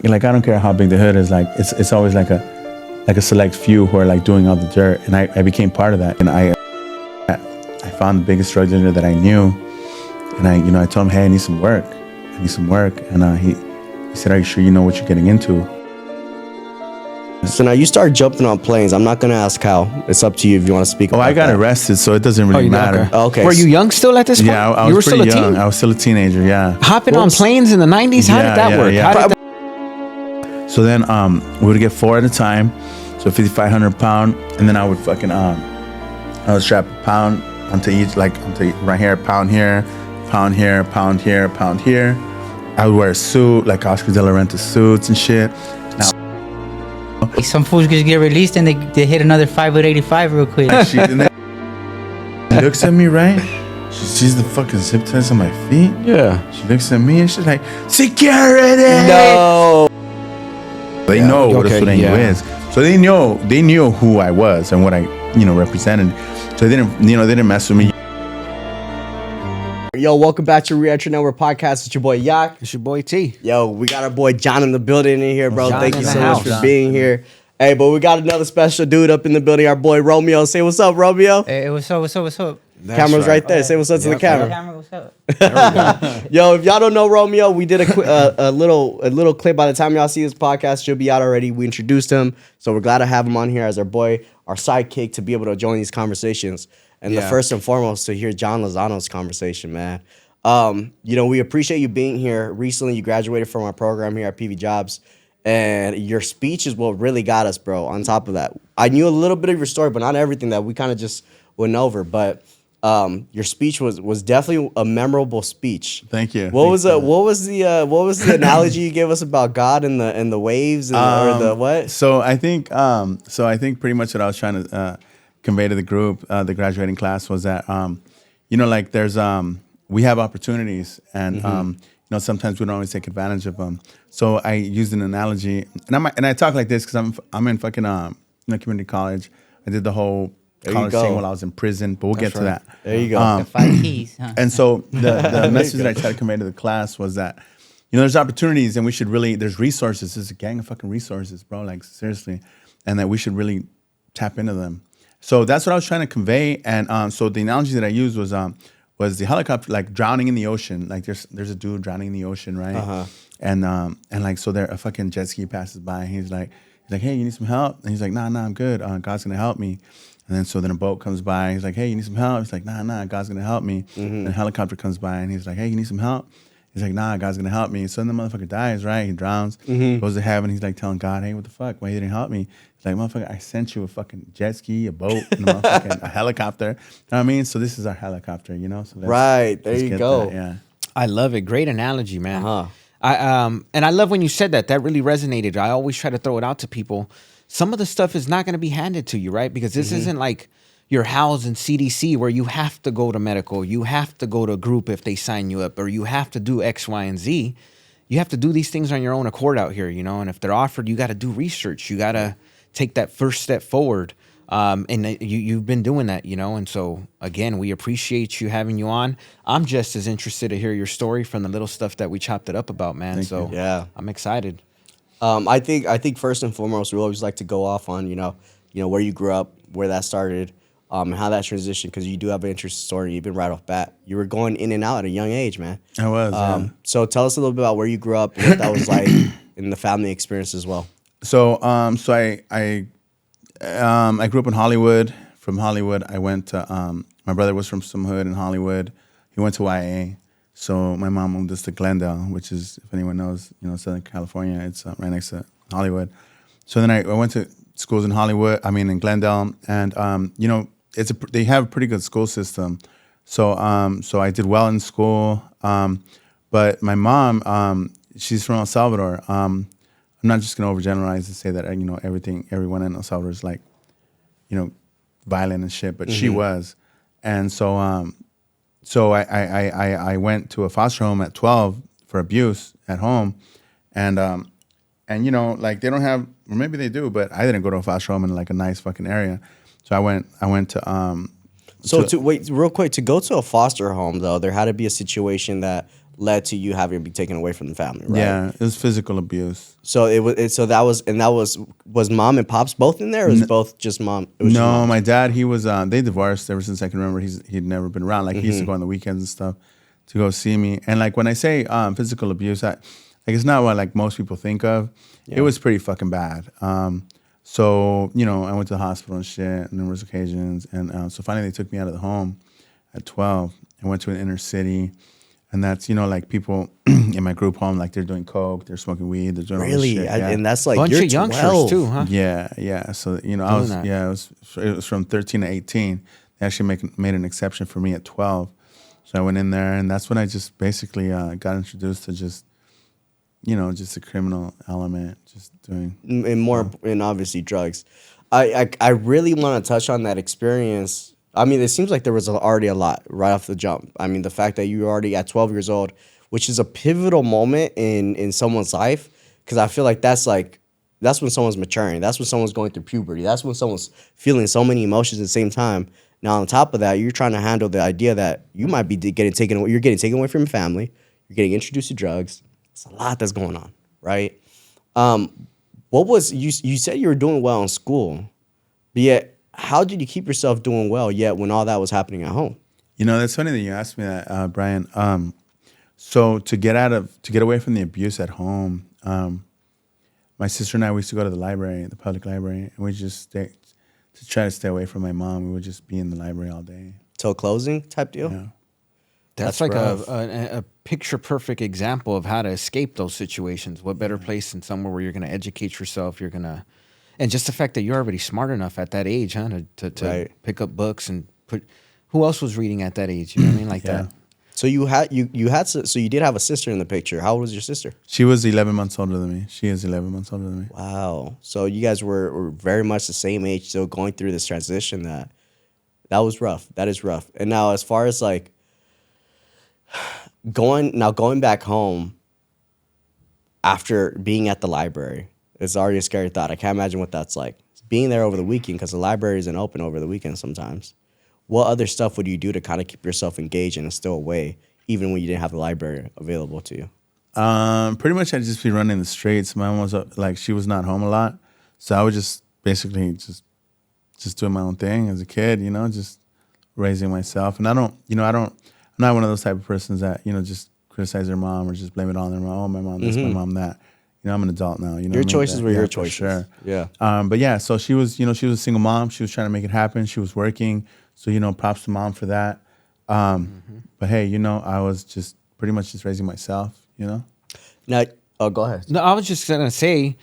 Like, I don't care how big the hood is. Like, it's always like a select few who are like doing all the dirt, and I became part of that. And I found the biggest drug dealer that I knew, and I told him, hey, I need some work, and he said, are you sure you know what you're getting into? So now you start jumping on planes. I'm not gonna ask how. It's up to you if you want to speak. Oh, I got arrested, so it doesn't really matter. Okay. Were you young still at this point? Yeah, I was pretty young. I was still a teenager. Yeah. Hopping on planes in the 90s. How did that work? Yeah. So then we would get 4 at a time, so 5,500 pound, and then I would fucking I would strap a pound onto each, like onto right here, pound here, pound here, pound here, pound here. I would wear a suit, like Oscar De La Renta suits and shit. Now, some fools just get released and they hit another 5 with 85 real quick. she looks at me, right? She sees the fucking zip ties on my feet. Yeah. She looks at me and she's like, security! No. They know what a Sureño is. So they knew who I was and what I, represented. So they didn't mess with me. Yo, welcome back to Reentry Network Podcast. It's your boy Yak. It's your boy T. Yo, we got our boy John in the building in here, bro. John Thank you in so the much house. for being here. Hey, but we got another special dude up in the building, our boy Romeo. Say what's up, Romeo. Hey, what's up? Camera's right there. Say what's up to the camera. Camera, what's up? Yo, if y'all don't know Romeo, we did a little clip. By the time y'all see this podcast, should be out already. We introduced him, so we're glad to have him on here as our boy, our sidekick, to be able to join these conversations. And the first and foremost, to hear John Lozano's conversation, man. We appreciate you being here. Recently, you graduated from our program here at PV Jobs, and your speech is what really got us, bro. On top of that, I knew a little bit of your story, but not everything that we kind of just went over. But your speech was definitely a memorable speech. Thank you. What was the analogy you gave us about God and the waves or the what? So I think pretty much what I was trying to convey to the group, the graduating class, was that like there's we have opportunities, and sometimes we don't always take advantage of them. So I used an analogy, and I talk like this because I'm in fucking community college. I did the whole college thing while I was in prison, but we'll get to that. There you go. The 5 keys, huh? And so the message that I tried to convey to the class was that there's opportunities, and we should really, there's resources. There's a gang of fucking resources, bro. Like, seriously, and that we should really tap into them. So that's what I was trying to convey. And so the analogy that I used was the helicopter, like drowning in the ocean. Like there's a dude drowning in the ocean, right? Uh-huh. And like, so there a fucking jet ski passes by, and he's like, hey, you need some help? And he's like, nah, I'm good. God's gonna help me. And then a boat comes by. He's like, hey, you need some help? He's like, nah, God's gonna help me. Mm-hmm. And a helicopter comes by, and he's like, hey, you need some help? He's like, nah, God's gonna help me. So then the motherfucker dies, right? He drowns, goes to heaven. He's like telling God, hey, what the fuck? Why you didn't help me? He's like, motherfucker, I sent you a fucking jet ski, a boat, and a helicopter. You know what I mean? So this is our helicopter, So Right, there you go. That, yeah. I love it. Great analogy, man. Uh-huh. And I love when you said that. That really resonated. I always try to throw it out to people. Some of the stuff is not going to be handed to you, right? Because this isn't like you're housed in CDC where you have to go to medical, you have to go to a group if they sign you up, or you have to do X, Y, and Z. You have to do these things on your own accord out here, And if they're offered, you got to do research. You got to take that first step forward. And you've been doing that, And so, again, we appreciate you having you on. I'm just as interested to hear your story from the little stuff that we chopped it up about, man. Thank you. Yeah. I'm excited. I think first and foremost, we always like to go off on where you grew up, where that started, and how that transitioned, because you do have an interesting story. You've been right off bat. You were going in and out at a young age, man. I was. Yeah. So tell us a little bit about where you grew up, and what that was like, and the family experience as well. So I grew up in Hollywood. From Hollywood, I went to my brother was from some hood in Hollywood. He went to YA. So my mom moved us to Glendale, which is, if anyone knows, Southern California. It's right next to Hollywood. So then I went to schools in in Glendale, and they have a pretty good school system. So I did well in school. But my mom, she's from El Salvador. I'm not just gonna overgeneralize and say that everyone in El Salvador is like, violent and shit, but she was, and so I went to a foster home at 12 for abuse at home, and like they don't have, or maybe they do, but I didn't go to a foster home in like a nice fucking area, so I went to So to wait real quick, to go to a foster home though, there had to be a situation that led to you having to be taken away from the family, right? Yeah, it was physical abuse. So was mom and pops both in there, or was both just mom? It was just No, mom? my dad, he was they divorced ever since I can remember. He'd never been around. Like he used to go on the weekends and stuff to go see me. And like when I say physical abuse, like it's not what like most people think of. Yeah. It was pretty fucking bad. So I went to the hospital and shit on numerous occasions, and so finally they took me out of the home at 12. I went to an inner city. And that's, like people in my group home, like they're doing coke, they're smoking weed, they're doing all this shit. Yeah. And that's like Bunch you're of youngsters 12. too, huh? Yeah. So, it was from 13 to 18. They actually made an exception for me at 12. So I went in there, and that's when I just basically got introduced to just a criminal element, just doing. And obviously drugs. I really want to touch on that experience. I mean, it seems like there was already a lot right off the jump. I mean, the fact that you were already at 12 years old, which is a pivotal moment in someone's life, because I feel like that's when someone's maturing. That's when someone's going through puberty. That's when someone's feeling so many emotions at the same time. Now, on top of that, you're trying to handle the idea that you might be getting taken away. You're getting taken away from your family. You're getting introduced to drugs. It's a lot that's going on, right? What was you said you were doing well in school, but yet how did you keep yourself doing well yet when all that was happening at home? That's funny that you asked me that, Brian. So to get away from the abuse at home, my sister and I, we used to go to the library, the public library, and we just to try to stay away from my mom. We would just be in the library all day. Till closing type deal? Yeah. That's like a picture perfect example of how to escape those situations. What better place than somewhere where you're going to educate yourself? And just the fact that you're already smart enough at that age, huh, to Right. pick up books and put. Who else was reading at that age? You know what I mean, like Yeah. that. So you did have a sister in the picture. How old was your sister? She was 11 months older than me. She is 11 months older than me. Wow. So you guys were very much the same age, still going through this transition. That was rough. That is rough. And now, as far as like going back home after being at the library, it's already a scary thought. I can't imagine what that's like. Being there over the weekend, because the library isn't open over the weekend sometimes. What other stuff would you do to kind of keep yourself engaged and still away, even when you didn't have the library available to you? Pretty much I'd just be running the streets. My mom was she was not home a lot. So I would just basically just doing my own thing as a kid, just raising myself. And I'm not one of those type of persons that, just criticize their mom or just blame it on their mom. Oh, my mom this, my mom that. I'm an adult now. Your choices were your choices. Sure. Yeah. But yeah, so she was a single mom. She was trying to make it happen. She was working. So, props to mom for that. But hey, I was just pretty much just raising myself, Now, go ahead. No, I was just gonna say,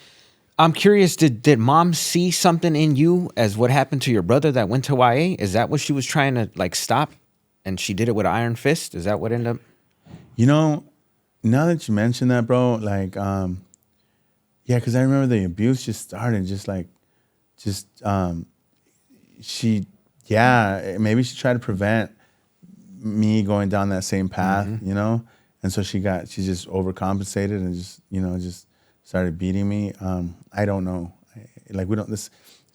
I'm curious. Did mom see something in you as what happened to your brother that went to YA? Is that what she was trying to stop, and she did it with an iron fist? Is that what ended up? Now that you mention that, bro, yeah, because I remember the abuse just started, maybe she tried to prevent me going down that same path, and so she just overcompensated and just started beating me. I don't know, we don't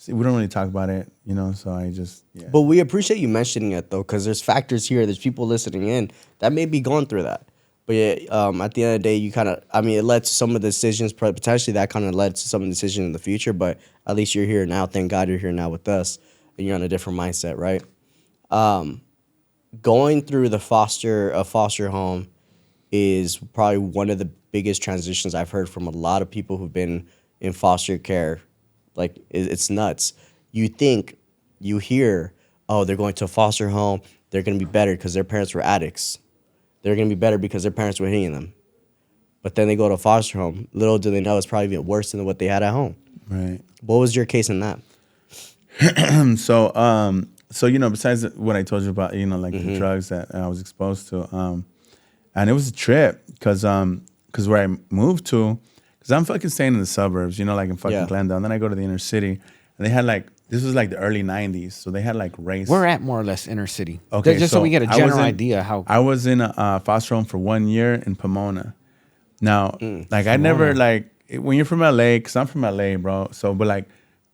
really talk about it, so I just, yeah. But we appreciate you mentioning it, though, because there's factors here, there's people listening in that may be going through that. But yeah, at the end of the day, it led to some of the decisions, potentially that kind of led to some of the decisions in the future, but at least you're here now. Thank God you're here now with us, and you're on a different mindset, right? Going through a foster home is probably one of the biggest transitions I've heard from a lot of people who've been in foster care. Like, it's nuts. You hear, oh, they're going to a foster home, they're going to be better because their parents were addicts. They're going to be better because their parents were hitting them. But then they go to a foster home. Little do they know it's probably even worse than what they had at home. Right. What was your case in that? So, besides what I told you about, the drugs that I was exposed to, and it was a trip because where I moved to, because I'm fucking staying in the suburbs, in fucking Glendale. And then I go to the inner city, and they had this was the early 90s. So they had race. We're at more or less inner city. Okay. Just so we get a general idea how. I was in a foster home for 1 year in Pomona. Now, I never, when you're from LA, because I'm from LA, bro. So, but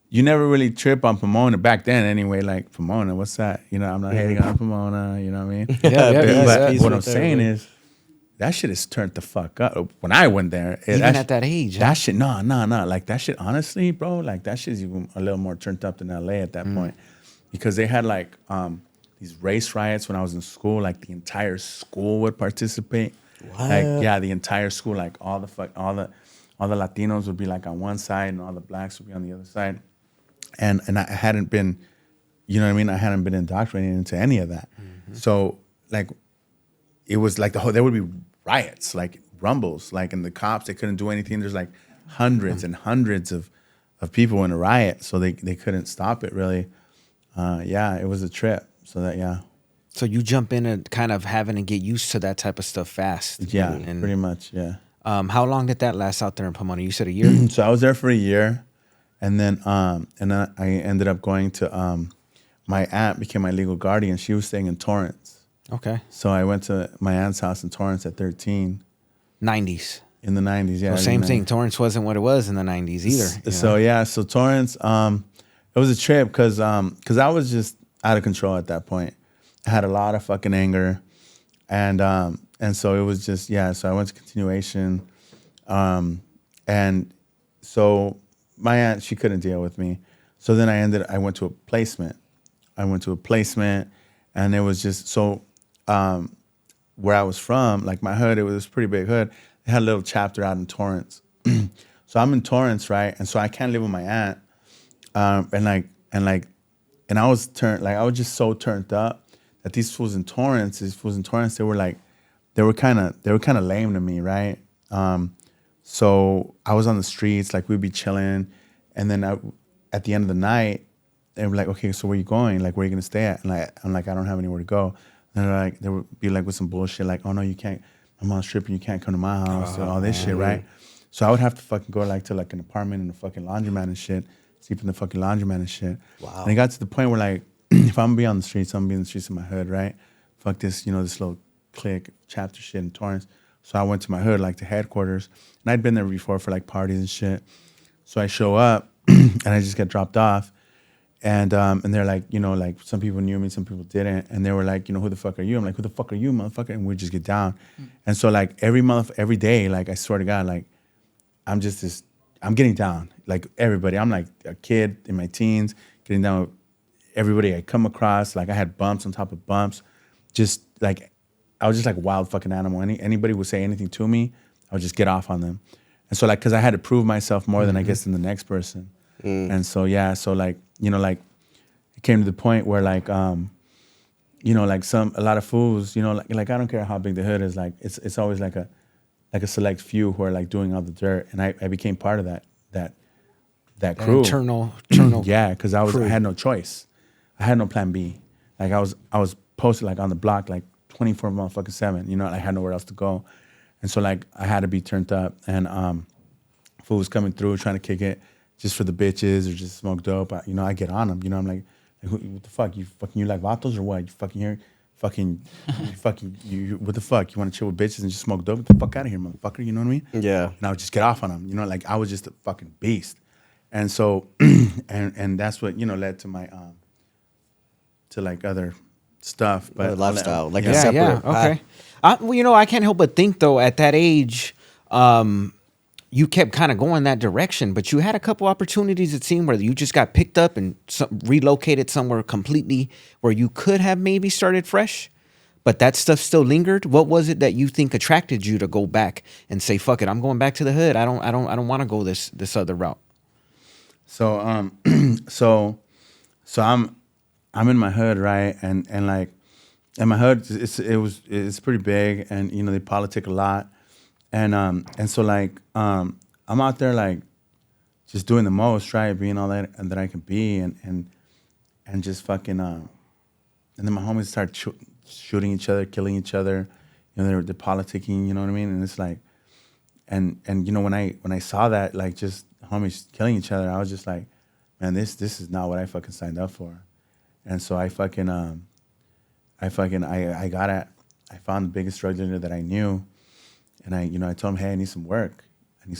you never really trip on Pomona back then anyway. Pomona, what's that? I'm not hating on Pomona, you know what I mean? Yeah, But he's what right I'm there, saying man. is, that shit is turned the fuck up. When I went there, Even at that age, that shit, no. Like that shit, honestly, bro, like that shit's even a little more turned up than LA at that point, because they had like these race riots when I was in school. Like the entire school would participate. What? Like the entire school, like all the Latinos would be like on one side and all the blacks would be on the other side, and I hadn't been, you know what I mean? I hadn't been indoctrinated into any of that, so like. It was like there would be riots, like rumbles, like, and the cops, they couldn't do anything. There's like hundreds and hundreds of people in a riot, so they couldn't stop it really. It was a trip. So that, So you jump in and kind of having to get used to that type of stuff fast. Yeah, and pretty much, yeah. How long did that last out there in Pomona? You said a year? So I was there for a year, and then I ended up going to, my aunt became my legal guardian. She was staying in Torrance. Okay. So I went to my aunt's house in Torrance at 13. 90s. In the 90s, yeah. Well, same thing. Torrance wasn't what it was in the 90s either. So Torrance, it was a trip because I was just out of control at that point. I had a lot of fucking anger, and so it was just So I went to continuation, and so my aunt, she couldn't deal with me. So then I went to a placement. And it was just so. Where I was from, like my hood, it was a pretty big hood. They had a little chapter out in Torrance. So I'm in Torrance, right? And so I can't live with my aunt. And I was just so turned up that these fools in Torrance, they were kind of lame to me, right? So I was on the streets, like we'd be chilling, and then at the end of the night, they were like, okay, so where you going? Like, where are you gonna stay at? And I'm like, I don't have anywhere to go. And they would be like with some bullshit, like, oh no, you can't. My mom's tripping. You can't come to my house. And all this shit, right? So I would have to fucking go like to like an apartment in a fucking laundromat and shit, sleep in the fucking laundromat and shit. Wow. And it got to the point where like, if I'm gonna be on the streets, I'm gonna be in the streets of my hood, right? Fuck this, this little clique chapter shit in Torrance. So I went to my hood, like to headquarters, and I'd been there before for like parties and shit. So I show up, and I just get dropped off. And they're like, like some people knew me, some people didn't. And they were like, who the fuck are you? I'm like, who the fuck are you, motherfucker? And we just get down. And so like every day, like I swear to God, like I'm getting down. Like everybody, I'm like a kid in my teens, getting down with everybody I come across. Like I had bumps on top of bumps. Just like, I was just like a wild fucking animal. Anybody would say anything to me, I would just get off on them. And so like, cause I had to prove myself more than I guess than the next person. And so, so like, like it came to the point where like, like a lot of fools, like I don't care how big the hood is, like it's always like a select few who are like doing all the dirt. And I became part of that crew. Internal Yeah, because I had no choice. I had no plan B. Like I was posted like on the block like 24 motherfucking 7, I had nowhere else to go. And so like I had to be turned up, and fools coming through trying to kick it just for the bitches or just smoke dope. I get on them. I'm like what the fuck? You like vatos or what? You fucking here? You what the fuck? You want to chill with bitches and just smoke dope? Get the fuck out of here, motherfucker. You know what I mean? Yeah. And I would just get off on them. Like I was just a fucking beast. And so, and that's what, led to my, to like other stuff. But Other lifestyle, like a Yeah, separate okay. I can't help but think though, at that age, you kept kind of going that direction, but you had a couple opportunities, it seemed, where you just got picked up and relocated somewhere completely where you could have maybe started fresh, but that stuff still lingered. What was it that you think attracted you to go back and say, fuck it, I'm going back to the hood. I don't want to go this other route. So so I'm in my hood, right? And like, and my hood it's pretty big, and they politic a lot. And so like I'm out there like just doing the most, right? Being all that I can be, and just fucking and then my homies start shooting each other, killing each other. They're politicking, you know what I mean? And it's like, and when I saw that, like just homies killing each other, I was just like, man, this is not what I fucking signed up for. And so I found the biggest drug dealer that I knew. And I told him, hey, I need some work. And he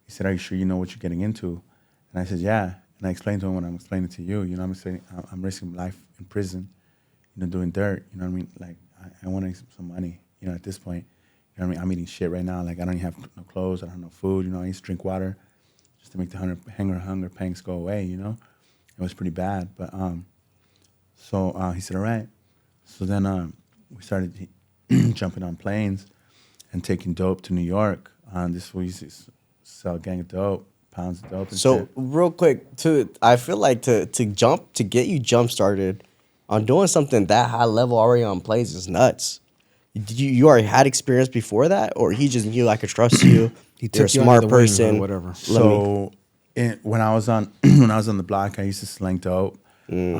said, are you sure you know what you're getting into? And I said, yeah. And I explained to him what I'm explaining to you. I'm risking life in prison, doing dirt. You know what I mean? Like, I want some money. you know, at this point, you know what I mean? I'm eating shit right now. Like, I don't even have no clothes. I don't have no food. You know, I used to drink water just to make the hunger pangs go away, you know? It was pretty bad. But, so he said, all right. So then we started jumping on planes and taking dope to New York. This we used to sell a gang of dope, pounds of dope and So shit. real quick, I feel like to get you jump started on doing something that high level already on planes is nuts. Did you already had experience before that, or he just knew I could trust you? He You're a took you under smart the wing or person. whatever. So when I was on the block, I used to sling dope. You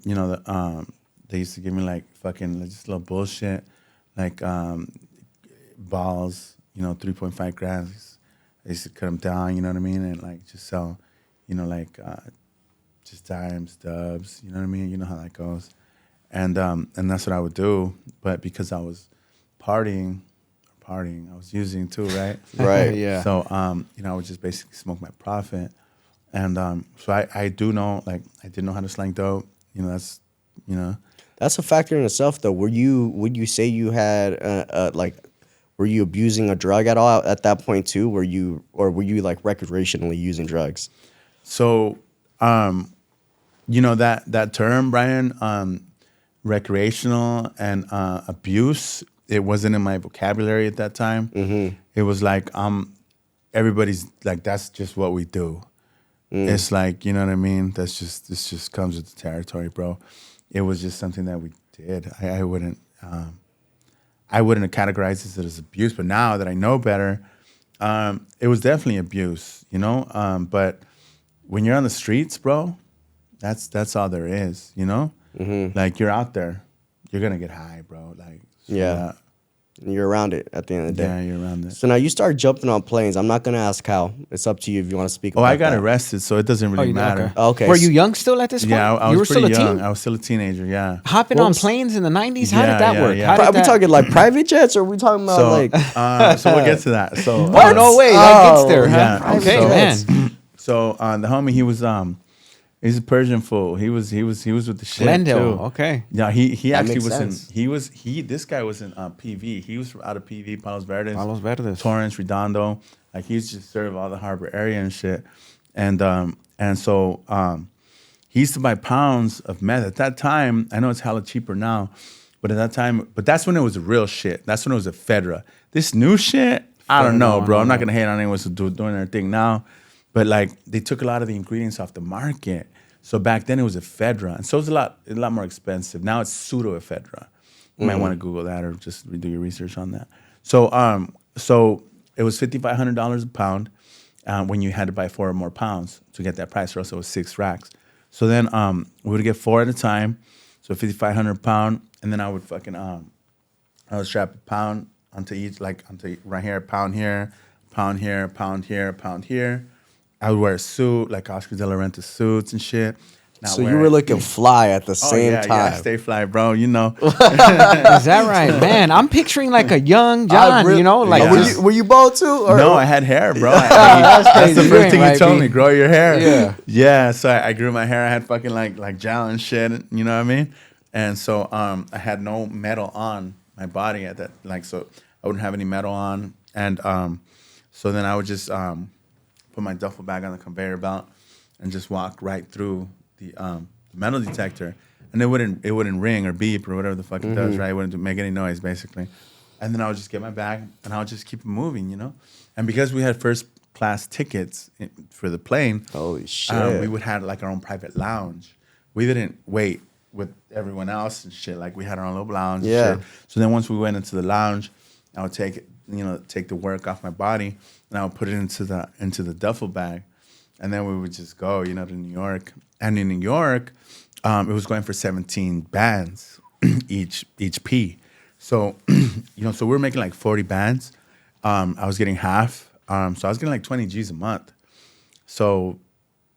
know, they used to give me like fucking like, just little bullshit, like balls. You know, 3.5 grams. I used to cut them down. You know what I mean, and like just sell. You know, like just dimes, dubs. You know what I mean. You know how that goes. And that's what I would do. But because I was partying, I was using too, right? Right. Yeah. So, you know, I would just basically smoke my profit. And so I do know, like, I did know how to slang dope. You know, that's, you know. That's a factor in itself, though. Would you say you had were you abusing a drug at all at that point too? Were you like recreationally using drugs? So, you know, that term, Brian, recreational and abuse, it wasn't in my vocabulary at that time. Mm-hmm. It was like, everybody's like, that's just what we do. It's like, you know what I mean? This just comes with the territory, bro. It was just something that we did. I wouldn't have categorized this as abuse, but now that I know better, it was definitely abuse, you know? But when you're on the streets, bro, that's all there is, you know? Mm-hmm. Like, you're out there, you're gonna get high, bro. Like, Yeah. You're around it at the end of the day. Yeah, you're around it. So now you start jumping on planes. I'm not gonna ask how. It's up to you if you want to speak. Oh, about I got that. arrested, so it doesn't really matter. Okay. Were you young still at this point? Yeah, I you were was pretty still a young. teen? I was still a teenager, yeah. Hopping on planes in the 90s? How Yeah, did that yeah, work? yeah. How did Are we that- talking like private jets, or are we talking about So, like? so we'll get to that. So, Oh, no way. That gets there, huh? yeah. Okay, So- man. So the homie, he's a Persian fool. He was with the shit Glendale, too. okay. Yeah, he actually makes was sense. this guy was in PV. He was from out of PV, Palos Verdes. Palos Verdes. Torrance, Redondo. Like, he used to serve all the harbor area and shit. And so he used to buy pounds of meth. At that time, I know it's hella cheaper now, but at that time, that's when it was real shit. That's when it was a Fedra. This new shit, I don't know, bro. I'm not gonna hate on anyone who's doing their thing now, but like, they took a lot of the ingredients off the market. So back then it was ephedra, and so it's a lot more expensive. Now it's pseudoephedra. You might want to Google that or just do your research on that. So so it was $5,500 a pound when you had to buy 4 or more pounds to get that price, or else it was 6 racks. So then we would get 4 at a time, so 5,500 a pound, and then I would fucking I would strap a pound onto each, like onto right here, pound here, pound here, pound here, pound here. I would wear a suit, like Oscar De La Renta suits and shit. So you were looking fly at the same time. Yeah, stay fly, bro. You know. Is that right? Man, I'm picturing like a young John, you know? Like, Yeah. Were you bald too? Or? No, I had hair, bro. That's That's crazy. the You first ain't thing right, you told B. me. Grow your hair. Yeah. Yeah. So I grew my hair. I had fucking like gel and shit. You know what I mean? And so I had no metal on my body at that. Like, so I wouldn't have any metal on. And so then I would just put my duffel bag on the conveyor belt and just walk right through the metal detector, and it wouldn't ring or beep or whatever the fuck it does, right? It wouldn't make any noise, basically. And then I would just get my bag and I would just keep it moving, you know. And because we had first class tickets for the plane, Holy shit. we would have like our own private lounge. We didn't wait with everyone else and shit. Like, we had our own little lounge. Yeah. And shit. So then once we went into the lounge, I would take the work off my body and I would put it into the duffel bag, and then we would just go, you know, to New York. And in New York, it was going for 17 bands each P. So, you know, so we were making like 40 bands. I was getting half. So I was getting like 20 G's a month. So,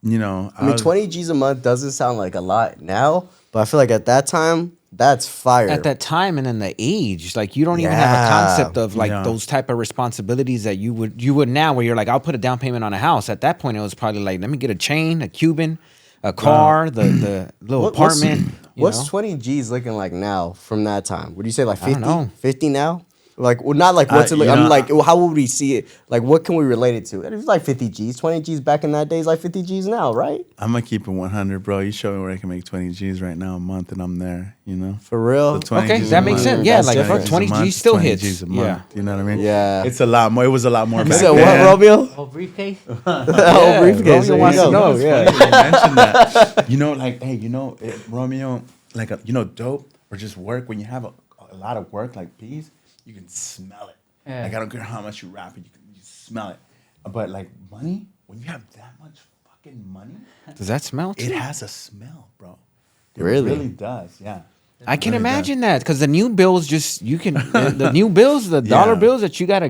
you know, I mean, 20 G's a month doesn't sound like a lot now, but I feel like at that time, that's fire. At that time and in the age, like, you don't even have a concept of like those type of responsibilities that you would now, where you're like, I'll put a down payment on a house. At that point, it was probably like, let me get a chain, a Cuban, a car, the little apartment. What's 20 G's looking like now from that time? Would you say like 50? don't know. 50 now? Like, well, not like what's it like? you I'm know, like, how would we see it? Like, what can we relate it to? It was like 50 G's, 20 G's back in that day is like 50 G's now, right? I'm gonna keep it 100, bro. You show me where I can make 20 G's right now a month, and I'm there. You know, For real? So 20 Okay, G's that a makes month. sense. Yeah, That's like different. 20 a month, G's still 20 hits. G's a Yeah. month. You know what I mean? Yeah. It's a lot more. It was a lot more You back said then. what, Romeo? Oh, briefcase? Oh, briefcase. Romeo wants to know. It's Yeah. funny you mentioned that. You know, like, hey, you know, Romeo, like, you know, dope or just work. When you have a lot of work, like peas, you can smell it. Yeah. Like, I don't care how much you rap it, you smell it. But like money, when you have that much fucking money, Does that smell it too? has a smell, bro. It Really? really does. Yeah. I can Really imagine that because the new bills the new bills, the dollar Yeah. bills that you gotta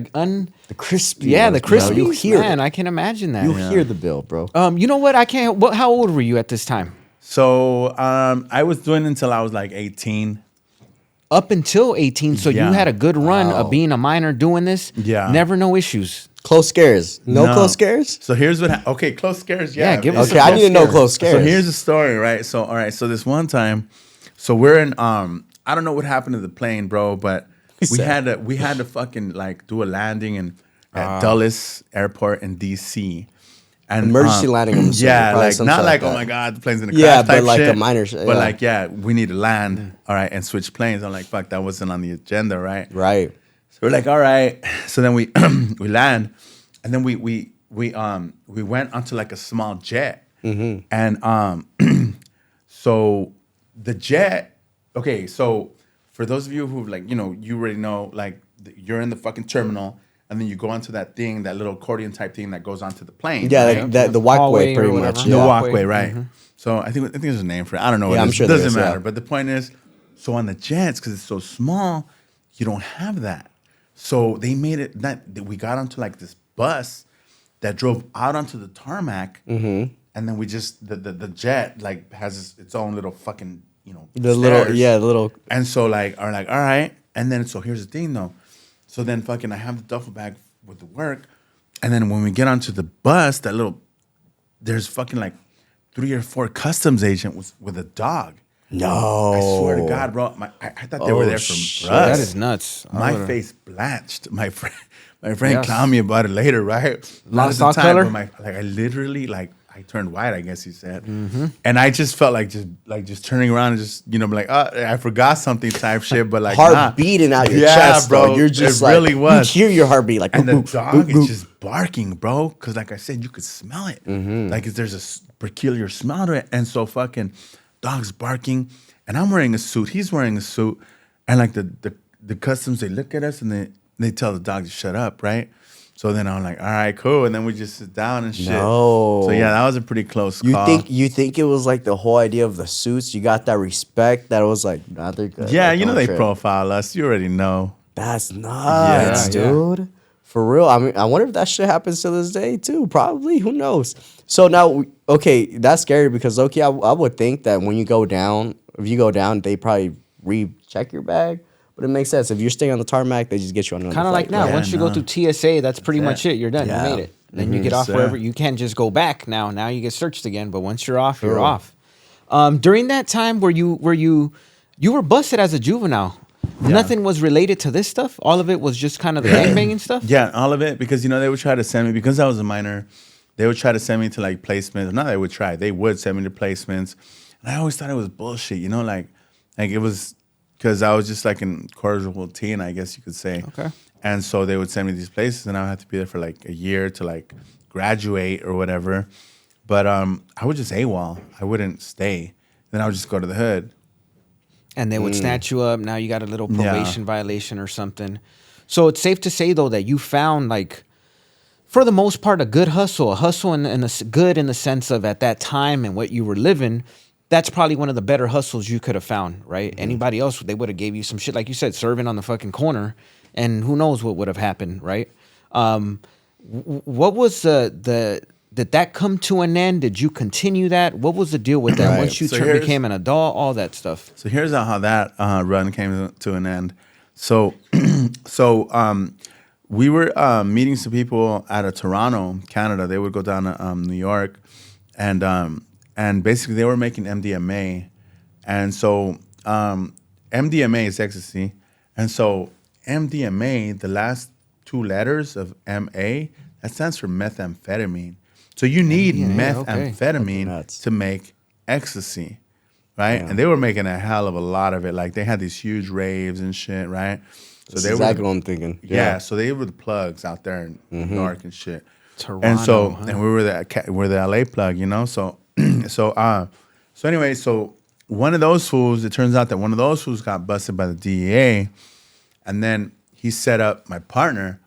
The crispy. Yeah, ones, the bro. crispy. You hear Man, it. I can imagine that. You hear the bill, bro. You know what? I can't. How old were you at this time? So I was doing it until I was like 18. Up until 18, so you Yeah. had a good run Wow. of being a minor doing this. Yeah. Never no issues. Close scares. No close scares? So here's what. Okay, close scares. Yeah, Yeah, give us Okay, a I close need to know scare. close scares. So here's the story, right? So all right, so this one time, so we're in I don't know what happened to the plane, bro, but we had to fucking like do a landing at Dulles Airport in DC. And Emergency landing, I'm assuming, yeah, probably like some not shit like like oh that. my god, the plane's gonna crash. Yeah, but type like shit. a minor But yeah. like yeah, we need to land, all right, and switch planes. I'm like fuck, that wasn't on the agenda, right? Right. So we're like, all right. So then we we land, and then we went onto like a small jet, and so the jet. Okay, so for those of you who like, you know, you already know, like you're in the fucking terminal, and then you go onto that thing, that little accordion type thing that goes onto the plane. Yeah, right? like that the walkway Hallway or pretty whatever. much. The Yeah. walkway, right? So I think there's a name for it. I don't know. What Yeah, it I'm is. sure It there doesn't is, matter. yeah. But the point is, so on the jets, because it's so small, you don't have that. So they made it that we got onto like this bus that drove out onto the tarmac, and then we just the jet like has its own little fucking The little stairs. yeah, the little And so like are like all right, and then so here's the thing though, so then fucking I have the duffel bag with the work, and then when we get onto the bus, there's fucking like 3 or 4 customs agents with a dog. No. I swear to God, bro, I thought they were there for shit. us. That is nuts. My face blanched. My friend Yes. clowned me about it later, right? Not at the Lost all time, color? but I literally I turned white, I guess he said, Mm-hmm. and I just felt like just turning around and just be like, oh, I forgot something type shit, but like heart nah. beating out your Yeah, chest, bro. bro. You're just it like really was. you hear your heartbeat like And the boop, boop, dog boop, is boop. just barking, bro. Because like I said, you could smell it. Mm-hmm. Like there's a peculiar smell to it. And so fucking dog's barking. And I'm wearing a suit. He's wearing a suit. And like the customs, they look at us and they tell the dog to shut up, right? So then I'm like, all right, cool. And then we just sit down and shit. No. So yeah, that was a pretty close You call. think it was like the whole idea of the suits? You got that respect that it was like, nah, they're good. Yeah, Like, you know don't they trip. profile us. You already know. That's nuts, Yeah, yeah. dude. For real. I mean, I wonder if that shit happens to this day too. Probably. Who knows? So now, okay, that's scary because okay, I would think that when you go down, if you go down, they probably recheck your bag. But it makes sense. If you're staying on the tarmac, they just get you on another Kind of like flight, now. right? Once you go through TSA, that's pretty much it. You're done. Yeah. You made it. Then you get off sir. wherever. You can't just go back now. Now you get searched again. But once you're off, you're off. During that time, you were busted as a juvenile. Yeah. Nothing was related to this stuff. All of it was just kind of the gangbanging stuff. Yeah, all of it, because they would try to send me, because I was a minor, they would try to send me to like placements. Not they would try, they would send me to placements. And I always thought it was bullshit, like it was, because I was just like an incorrigible teen, I guess you could say. Okay. And so they would send me these places, and I would have to be there for like a year to like graduate or whatever. But I would just AWOL. I wouldn't stay. Then I would just go to the hood. And they would snatch you up. Now you got a little Yeah. probation violation or something. So it's safe to say though that you found like, for the most part, a good hustle. A hustle good in the sense of at that time and what you were living. That's probably one of the better hustles you could have found, right? Anybody else, they would have gave you some shit, like you said, serving on the fucking corner, and who knows what would have happened, right? What was did that come to an end? Did you continue that? What was the deal with that Right. once you So here's- became an adult? All that stuff. So here's how that run came to an end. So, we were meeting some people out of Toronto, Canada. They would go down to New York, and basically they were making MDMA, and so MDMA is ecstasy, and so MDMA, the last two letters of MA, that stands for methamphetamine. So you need MDMA, okay. methamphetamine Nuts. to make ecstasy, right? And they were making a hell of a lot of it. Like they had these huge raves and shit, right? So That's they exactly were, what I'm thinking. yeah. So they were the plugs out there in New York and shit. Toronto, and so huh? and we're the LA plug, you know. So so anyway, so one of those fools. It turns out that one of those fools got busted by the DEA, and then he set up my partner.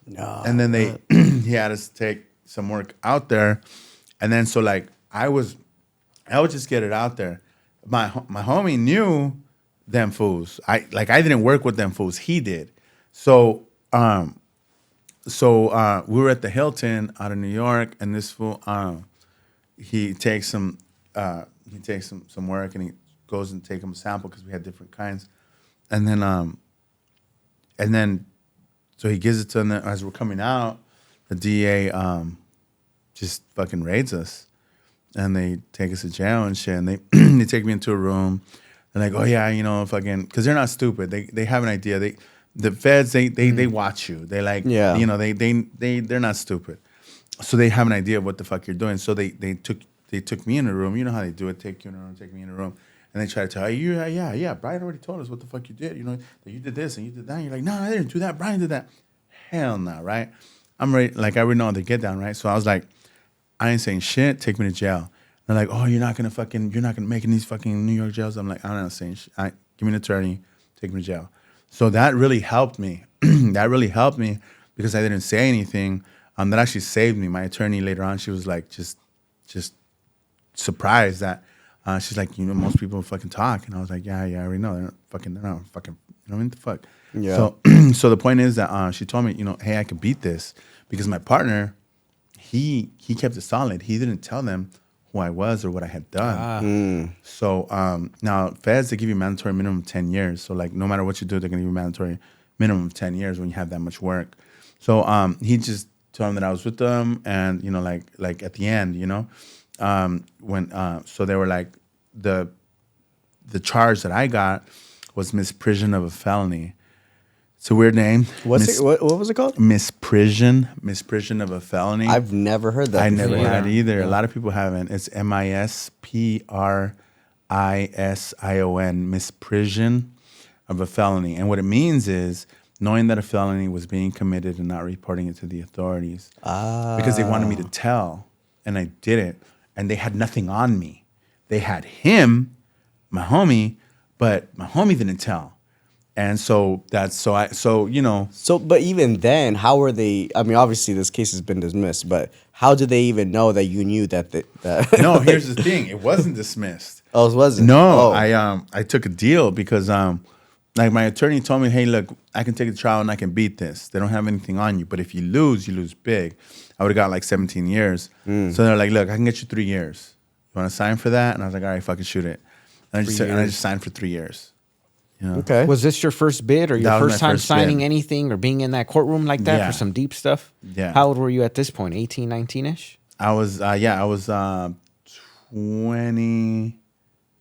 No. And then he had us take some work out there, and then so like I would just get it out there. My homie knew them fools. I didn't work with them fools. He did. So we were at the Hilton out of New York, and this fool he takes some work, and he goes and take him a sample because we had different kinds, and then so he gives it to them as we're coming out. The DA just fucking raids us, and they take us to jail and shit. And they they take me into a room. They're like, oh yeah, you know, fucking, because they're not stupid. They have an idea. The feds they watch you. They like, Yeah. you know, they're not stupid. So they have an idea of what the fuck you're doing. So they took me in a room. You know how they do it. Take you in a room, take me in a room. And they try to tell you, yeah, Brian already told us what the fuck you did. You know, that you did this and you did that. And you're like, no, I didn't do that. Brian did that. Hell no, right? I'm ready. Like, I already know the get down, right? So I was like, I ain't saying shit. Take me to jail. They're like, oh, you're not gonna make in these fucking New York jails. I'm like, I'm not saying shit. Give me an attorney. Take me to jail. So that really helped me. That really helped me because I didn't say anything. That actually saved me. My attorney later on, she was like, just surprised that she's like, you know, most people fucking talk, and I was like, yeah, I already know. They're not fucking, you know what I mean? The fuck. Yeah. So, so the point is that she told me, you know, hey, I could beat this because my partner, he kept it solid. He didn't tell them who I was or what I had done. So now feds, they give you mandatory minimum 10 years. So like no matter what you do, they're gonna give you mandatory minimum of 10 years when you have that much work. So he just told them that I was with them, and you know, like at the end, you know, when so they were like the charge that I got was misprision of a felony. It's a weird name. What was it called? Misprision of a felony. I've never heard that. I before. never had either. A lot of people haven't. It's MISPRISION, misprision of a felony. And what it means is knowing that a felony was being committed and not reporting it to the authorities. Because they wanted me to tell, and I didn't. And they had nothing on me. They had him, my homie, but my homie didn't tell. And so you know. So, but even then, how were they? I mean, obviously, this case has been dismissed, but how did they even know that you knew that? No, here's the thing: it wasn't dismissed. Oh, it wasn't. No, Oh. I took a deal because like my attorney told me, hey, look, I can take a trial and I can beat this. They don't have anything on you, but if you lose big. I would have got like 17 years. So they're like, look, I can get you 3 years. You want to sign for that? And I was like, all right, fucking shoot it. And I just signed for 3 years. You know? Okay. Was this your first bid or your That was first my time first signing bid. anything or being in that courtroom like that Yeah. for some deep stuff? Yeah. How old were you at this point? 18, 19-ish? I was 20. I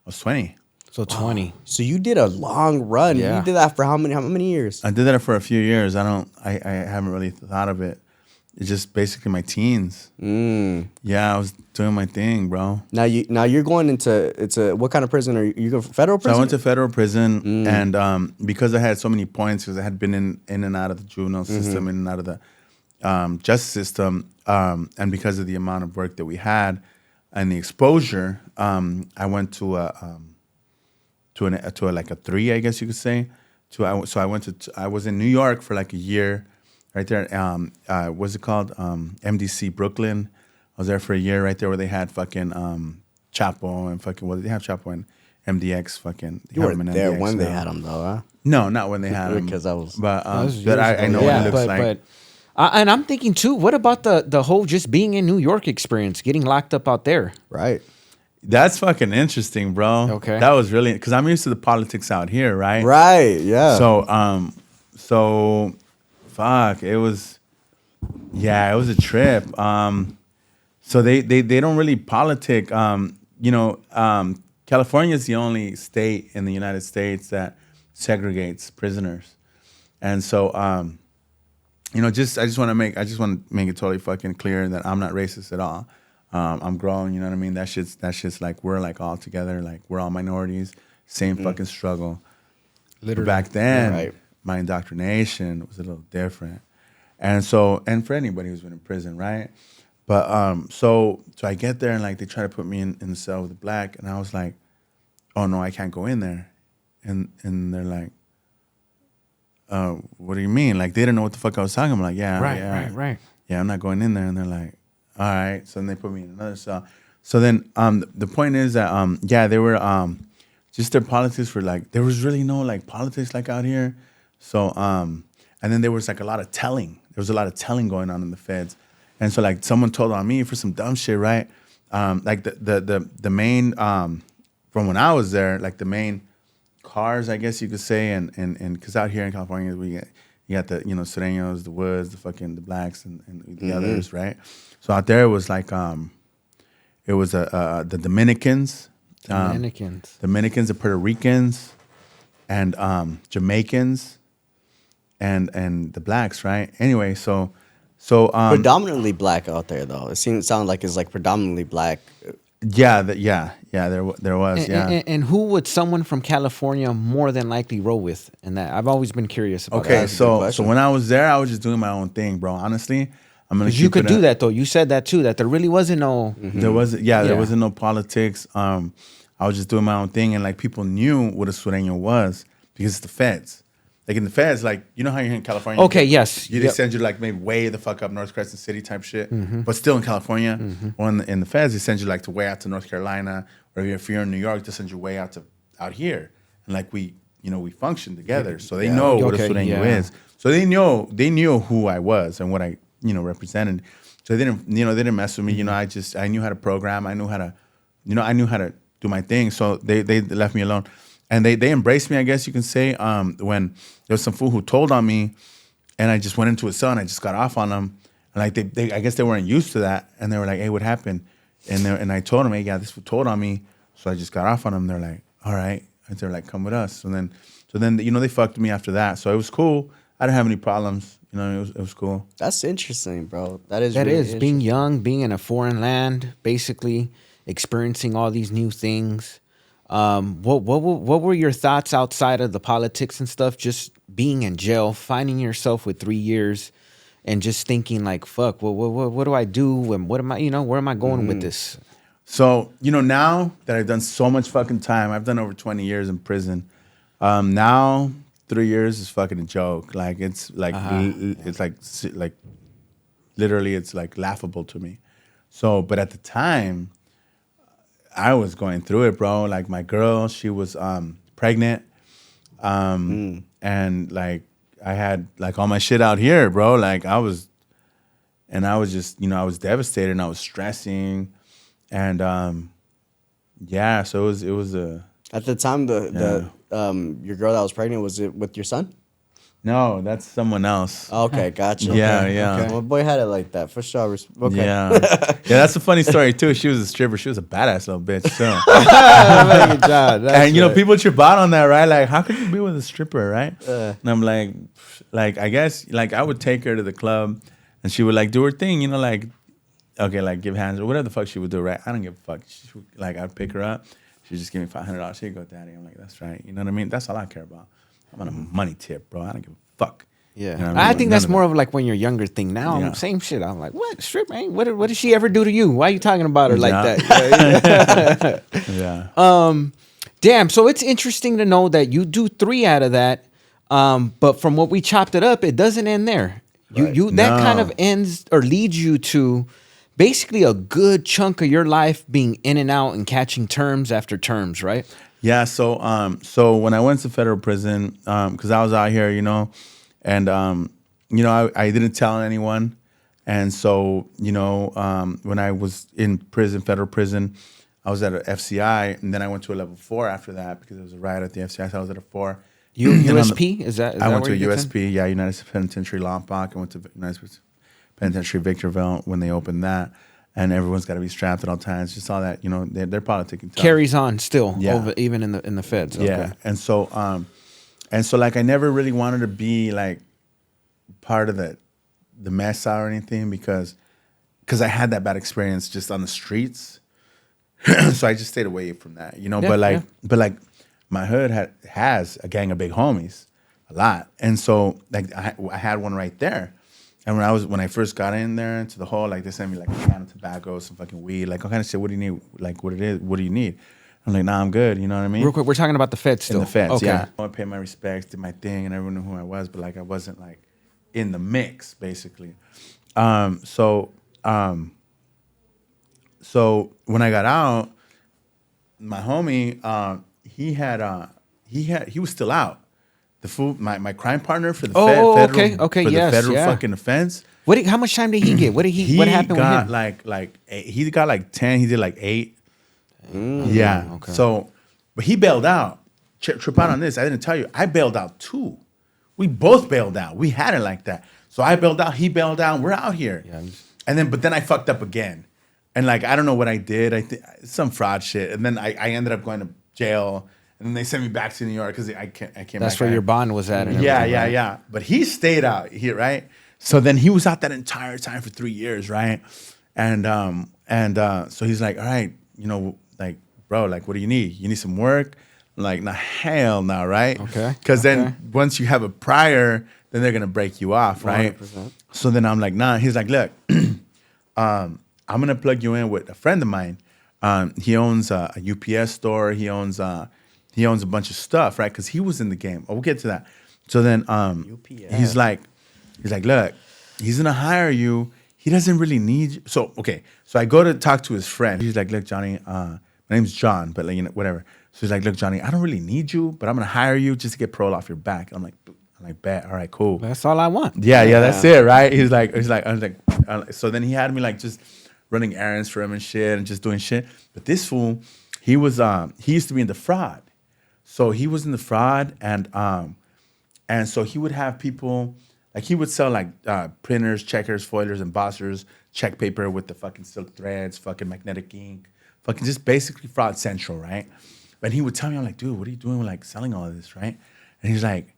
was 20. So 20. So you did a long run. Yeah. You did that for how many years? I did that for a few years. I haven't really thought of it. It's just basically my teens. Yeah, I was doing my thing, bro. Now you're going into what kind of prison are you? You go for federal So prison? I went to federal prison, and because I had so many points, because I had been in and out of the juvenile system, in and out of the justice system, and because of the amount of work that we had and the exposure, I went to like a 3, I guess you could say. I was in New York for like a year, right there. What's it called? MDC Brooklyn. I was there for a year, right there where they had fucking Chapo and fucking, what did they have? Chapo and MDX fucking. You weren't there when they had them though, huh? No, not when they had them. Because I was. But was that years I ago. know what it looks like. And I'm thinking too, what about the whole just being in New York experience, getting locked up out there? Right. That's fucking interesting, bro. Okay. That was really, because I'm used to the politics out here, right? Right. Yeah. So fuck, it was a trip. So they don't really politic. California is the only state in the United States that segregates prisoners. And so, I just want to make it totally fucking clear that I'm not racist at all. I'm grown, you know what I mean? That shit's like, we're like all together, like we're all minorities, same fucking struggle. Literally. But back then, my indoctrination was a little different. And so, and for anybody who's been in prison, right? But so I get there and like they try to put me in the cell with the black, and I was like, oh no, I can't go in there. And they're like, what do you mean? Like they didn't know what the fuck I was talking about. I'm like, right. Yeah, I'm not going in there. And they're like, all right. So then they put me in another cell. So then the point is that they were just their politics were like, there was really no like politics like out here. So and then there was like a lot of telling. There was a lot of telling going on in the feds. And so like someone told on me for some dumb shit, right? Like the main from when I was there, like the main cars, I guess you could say, and because out here in California you got the Sureños, the Woods, the blacks, and the others, right? So out there it was like it was the Dominicans, the Puerto Ricans, and Jamaicans, and the blacks, right? Anyway, so predominantly black out there though. It sounds like it's like predominantly black. Yeah, there was. And who would someone from California more than likely roll with? And that I've always been curious about. Okay, so when I was there, I was just doing my own thing, bro. Honestly, I'm gonna. You could do that though. You said that too. That there really wasn't no. There wasn't no politics. I was just doing my own thing, and like people knew what a Sureño was because it's the feds. Like in the feds, like you know how you're in California. Okay, yes. They send you like maybe way the fuck up North Crescent City type shit, but still in California. Well, in the feds, they send you like to way out to North Carolina, or if you're in New York, they send you way out here, and like we function together, so they know what a Sureño is. So they knew who I was and what I represented. So they didn't mess with me. I knew how to program. I knew how to do my thing. So they left me alone. And they embraced me, I guess you can say, when there was some fool who told on me, and I just went into a cell and I just got off on them. And like they I guess they weren't used to that, and they were like, "Hey, what happened?" And I told them, "Hey, yeah, this fool told on me," so I just got off on them. They're like, "All right," and they're like, "Come with us." So then they fucked me after that. So it was cool. I didn't have any problems. It was cool. That's interesting, bro. That is being young, being in a foreign land, basically experiencing all these new things. What were your thoughts outside of the politics and stuff? Just being in jail, finding yourself with 3 years, and just thinking like, "Fuck, what do I do? And what am I? Where am I going with this?" So now that I've done so much fucking time, I've done over 20 years in prison. Now 3 years is fucking a joke. Like it's like it's like literally it's like laughable to me. So, but at the time, I was going through it, bro. Like my girl, she was pregnant, and like I had like all my shit out here, bro. Like I was just, I was devastated and I was stressing, and so it was a. At the time, your girl that was pregnant, was it with your son? No, that's someone else. Okay, gotcha. Yeah. Okay. My boy had it like that, for sure. Okay. Yeah, that's a funny story too. She was a stripper. She was a badass little bitch too. Good job. And people trip out on that, right? Like, how could you be with a stripper, right? And I'm like, I guess, like, I would take her to the club, and she would like do her thing, like, okay, like give hands or whatever the fuck she would do, right? I don't give a fuck. I'd pick her up. She'd just give me $500. Here you go, daddy. I'm like, that's right. You know what I mean? That's all I care about. I'm on a money tip, bro. I don't give a fuck. Yeah, you know I think that's more of like when you're younger thing. Now, same shit. I'm like, what strip? Ain't what did she ever do to you? Why are you talking about her like that? Yeah. Damn. So it's interesting to know that you do 3 out of that. But from what we chopped it up, it doesn't end there. Right. That kind of ends or leads you to basically a good chunk of your life being in and out and catching terms after terms, right? Yeah, so when I went to federal prison, because I was out here, and I didn't tell anyone, and so when I was in prison, federal prison, I was at a FCI, and then I went to a level 4 after that because there was a riot at the FCI, so I was at a 4. USP? Is that I went where to you a USP, United States Penitentiary Lompoc. I went to United States Penitentiary Victorville when they opened that. And everyone's got to be strapped at all times. Just all that, they're politicking. Carries on still, even in the feds. Okay. Yeah, and so, And so like I never really wanted to be like part of the mess or anything because I had that bad experience just on the streets. So I just stayed away from that, you know. Yeah, But like my hood has a gang of big homies, a lot. And so like I had one right there. And when I first got in there into the hole, like they sent me like a can of tobacco, some fucking weed, like all kind of shit. What do you need? Like what do you need? I'm like, nah, I'm good. You know what I mean? Real quick, we're talking about the feds still. In the feds, okay. yeah. I paid my respects, did my thing, and everyone knew who I was, but like I wasn't like in the mix, basically. So when I got out, my homie, he was still out. The fool, my crime partner for the federal, okay, for yes, the federal yeah. fucking offense. How much time did he get? What happened with him? He got like 10. He did like 8. Yeah. Okay. So, but he bailed out. Trip out on this. I didn't tell you. I bailed out too. We both bailed out. We had it like that. So I bailed out. He bailed out. We're out here. Yeah. But then I fucked up again, and like I don't know what I did. I think some fraud shit. And then I ended up going to jail. And then they sent me back to New York because I came back. That's where your bond was at. And yeah. But he stayed out here, right? So then he was out that entire time for 3 years, right? And so he's like, all right, you know, like, bro, like, what do you need? You need some work? I'm like, nah, hell no, right? Okay. Because then once you have a prior, then they're gonna break you off, right? 100%. So then I'm like, nah. He's like, look, I'm gonna plug you in with a friend of mine. He owns a UPS store. He owns a bunch of stuff, right? Because he was in the game. Oh, we'll get to that. So then he's like, look, he's gonna hire you. He doesn't really need you. So I go to talk to his friend. He's like, look, Johnny, my name's John, but like, you know, whatever. So he's like, look, Johnny, I don't really need you, but I'm gonna hire you just to get parole off your back. I'm like, bet, all right, cool. That's all I want. Yeah, that's it, right? I was like, so then he had me like just running errands for him and shit and just doing shit. But this fool, he used to be in the fraud. So he was in the fraud, and so he would have people, like he would sell like printers, checkers, foilers, embossers, check paper with the fucking silk threads, fucking magnetic ink, fucking just basically fraud central, right? And he would tell me, I'm like, dude, what are you doing with like selling all of this, right? And he's like,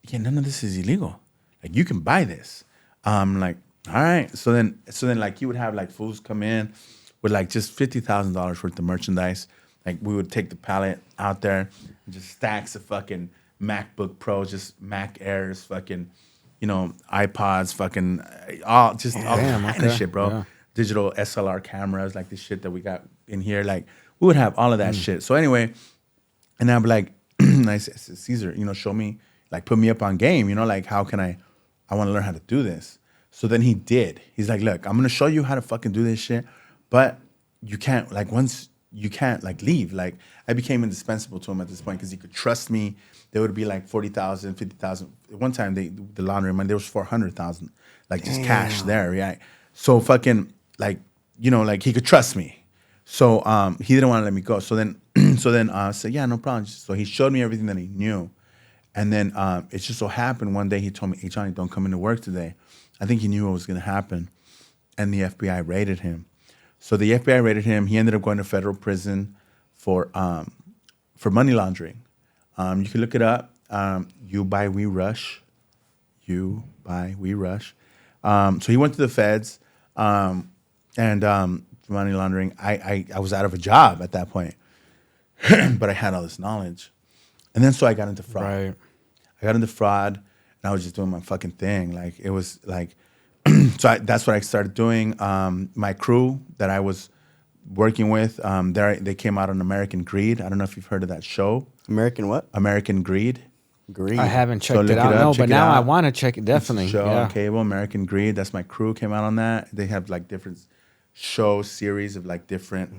yeah, none of this is illegal. Like you can buy this. I'm like, all right. So then like he would have like fools come in with like just $50,000 worth of merchandise. Like we would take the pallet out there and just stacks of fucking MacBook Pros, just Mac Airs, fucking, you know, iPods, fucking all kind of shit, bro. Yeah. Digital SLR cameras, like the shit that we got in here. Like we would have all of that shit. So anyway, and I'd be like, I said, Caesar, you know, show me, like put me up on game, you know, like how can I want to learn how to do this. So then he did. He's like, look, I'm going to show you how to fucking do this shit, but you can't, like once you can't like leave. Like I became indispensable to him at this point because he could trust me. There would be like 40,000, 50,000. One time the laundry money, there was 400,000, like just cash there, right? So fucking like, you know, like he could trust me. So he didn't want to let me go. So then I said, yeah, no problem. So he showed me everything that he knew. And then it just so happened one day he told me, hey, Johnny, don't come into work today. I think he knew what was going to happen. And the FBI raided him. So the FBI raided him. He ended up going to federal prison for money laundering. You can look it up. You buy, we rush. You buy, we rush. So he went to the feds, and for money laundering. I was out of a job at that point, but I had all this knowledge, and then so I got into fraud. Right. I got into fraud, and I was just doing my fucking thing. Like it was like, that's what I started doing. My crew that I was working with, they came out on American Greed. I don't know if you've heard of that show. American what? American Greed. Greed. I haven't So checked look it out. it up, No, check but it now out. I want to check it. Definitely. Show Yeah. on cable, American Greed. That's my crew came out on that. They have like different show series of like different.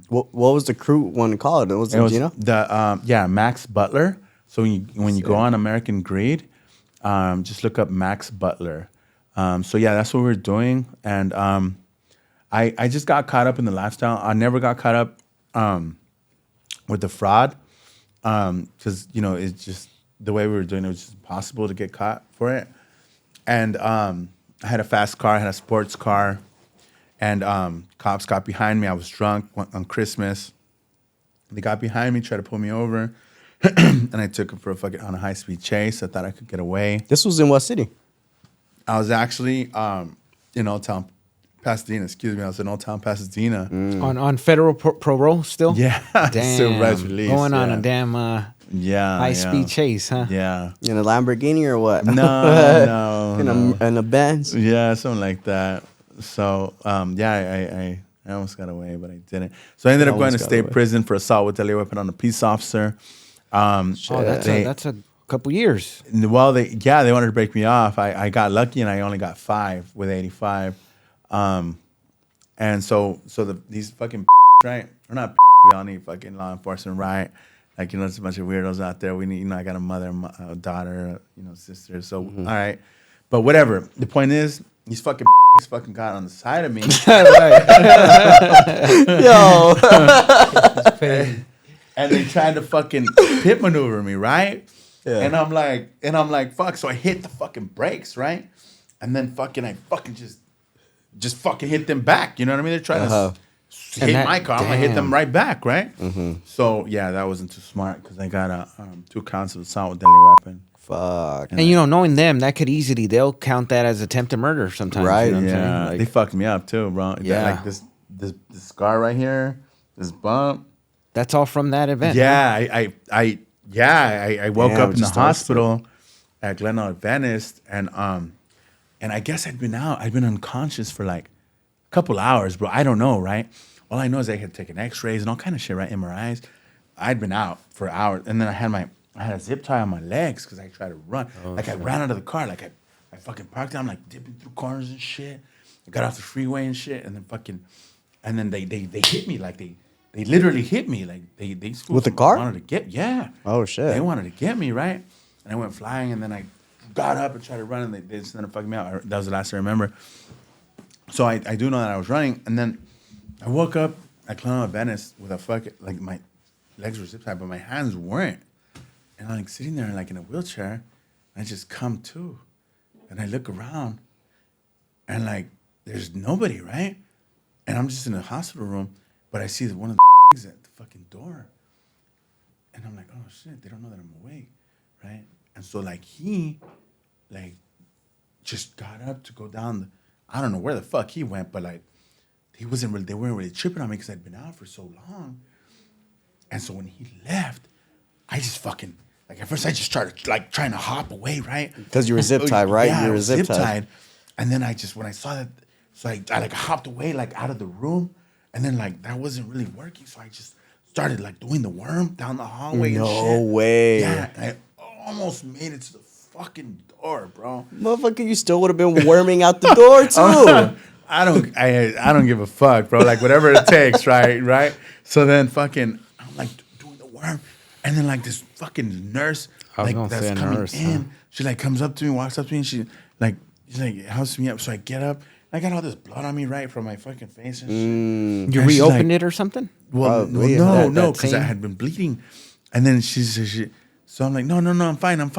What was the crew one called? Was it Gino? Max Butler. So when you go on American Greed, just look up Max Butler. So yeah, that's what we're doing, and I just got caught up in the lifestyle. I never got caught up with the fraud because you know it's just the way we were doing it was just impossible to get caught for it. And I had a fast car, I had a sports car, and cops got behind me. I was drunk on Christmas. They got behind me, tried to pull me over. and I took him for on a high speed chase. I thought I could get away. This was in what city? I was actually in Old Town Pasadena. Excuse me, I was in Old Town Pasadena. On federal parole still. Yeah, still Damn. res release. Going on yeah. a damn high speed chase, huh? Yeah. In a Lamborghini or what? No, in a Benz. Yeah, something like that. So, I almost got away, but I didn't. So I ended up going to state prison for assault with deadly weapon on a peace officer. That's a couple years. Well, they wanted to break me off. I got lucky and I only got 5 with 85. And so these fucking right? We're not we all need fucking law enforcement, right? Like, there's a bunch of weirdos out there. We need, I got a mother, a daughter, sister. So, all right. But whatever. The point is, these fucking got on the side of me. Yo. And they tried to fucking pit maneuver me, right? Yeah. And I'm like, fuck. So I hit the fucking brakes, right? And then I just fucking hit them back. You know what I mean? They're trying to hit my car. I'm gonna hit them right back, right? Mm-hmm. So yeah, that wasn't too smart because I got 2 counts of assault with deadly weapon. Fuck. And knowing them, that could they'll count that as attempted murder sometimes. Right. You know what I'm Yeah. saying? They fucked me up too, bro. Yeah. Like this scar right here, this bump. That's all from that event. Yeah, huh? I woke up in the hospital at Glen Adventist, and I guess I'd been unconscious for like a couple hours, bro. I don't know, right? All I know is I had taken X-rays and all kind of shit, right? MRIs. I'd been out for hours, and then I had a zip tie on my legs because I tried to run. I ran out of the car, like I fucking parked. I'm like dipping through corners and shit. I got off the freeway and shit, and then they hit me like they literally hit me like they with the car wanted to get Oh shit. They wanted to get me, right? And I went flying, and then I got up and tried to run, and they just ended up fucking me out. That was the last I remember. So I do know that I was running, and then I woke up at Clown Venice with a fucking, like, my legs were zip tied, but my hands weren't. And I'm like sitting there like in a wheelchair, and I just come to, and I look around, and like there's nobody, right? And I'm just in a hospital room, but I see one of the at the fucking door, and I'm like, oh shit, they don't know that I'm awake, right? And so like he, like, just got up to go down. I don't know where the fuck he went, but like they weren't really tripping on me because I'd been out for so long. And so when he left, I just fucking, like, at first I just started like trying to hop away, right? Because you were zip tied, right? Yeah, you were zip tied. And then when I saw that, so I like hopped away like out of the room, and then like that wasn't really working, so I just started like doing the worm down the hallway. No and shit. way. Yeah, and I almost made it to the fucking door, bro. Motherfucker, you still would have been worming out the door too. I don't give a fuck, bro. Like whatever it takes, right? So then fucking I'm like doing the worm, and then like this fucking nurse like that's coming in. She like comes up to me, walks up to me, and she's like helps me up. So I get up. I got all this blood on me, right, from my fucking face and shit. You reopened it or something? Well, no, because I had been bleeding. And then so I'm like, no, I'm fine. And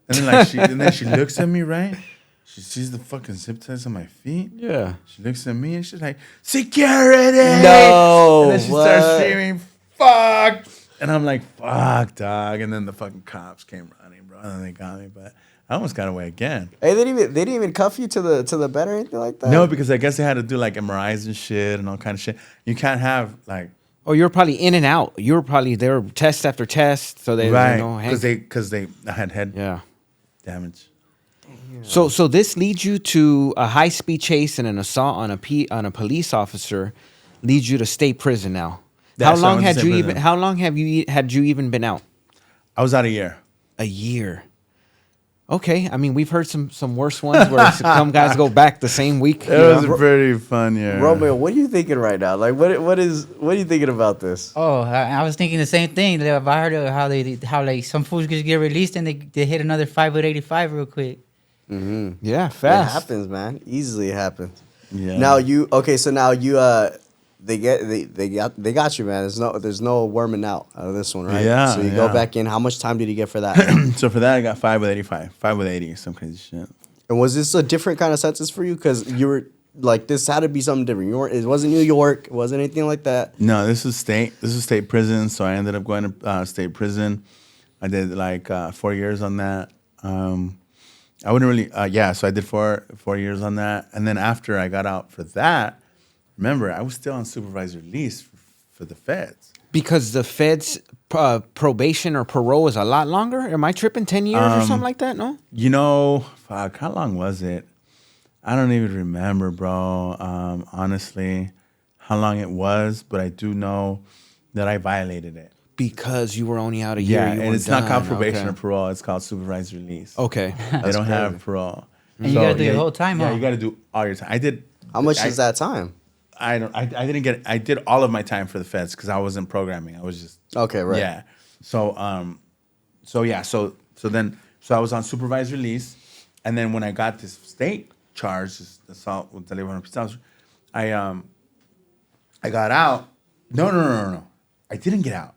then like she looks at me, right? She sees the fucking zip ties on my feet. Yeah. She looks at me and she's like, security! No! And then she starts screaming, fuck! And I'm like, fuck, dog. And then the fucking cops came running, bro. And then they got me, but I almost got away again. Hey, they didn't even cuff you to the bed or anything like that? No, because I guess they had to do like MRIs and shit and all kind of shit. You can't have like... Oh, you were probably in and out. You were probably there test after test, so they right, know. Because they had head damage. So this leads you to a high speed chase and an assault on a police officer, leads you to state prison now. That's How long had you even been out? I was out a year. A year. Okay, I mean we've heard some worse ones where some guys go back the same week. It was a pretty fun year. Romeo, what are you thinking right now? Like, what are you thinking about this? Oh, I was thinking the same thing. I heard how like some fools just get released and they hit another 5 with 85 real quick. Mm-hmm. Yeah, fast. It happens, man. Easily it happens. Yeah. Now they got you, man. There's no worming out of this one, right? Yeah. So you go back in. How much time did you get for that? So for that, I got 5 with 85, 5 with 80, some crazy shit. And was this a different kind of sentence for you? Because you were like, this had to be something different. It wasn't New York. It wasn't anything like that. No, this was state prison. So I ended up going to state prison. I did like 4 years on that. I wouldn't really, so I did 4 years on that. And then after I got out for that, remember, I was still on supervised release for the feds. Because the feds probation or parole is a lot longer? Am I tripping 10 years or something like that? No? You know, fuck, how long was it? I don't even remember, bro, honestly, how long it was. But I do know that I violated it. Because you were only out a year. Yeah, you and were it's not done. called probation Okay. or parole. It's called supervised release. Okay. They don't have parole. And you gotta do your whole time, Yeah, huh? you got to do all your time. I did. How much is that time? I didn't get. I did all of my time for the feds because I wasn't programming. I was just. Okay, right. Yeah. So then I was on supervised release, and then when I got this state charge, this assault with delivery on pistols, I got out. No. I didn't get out.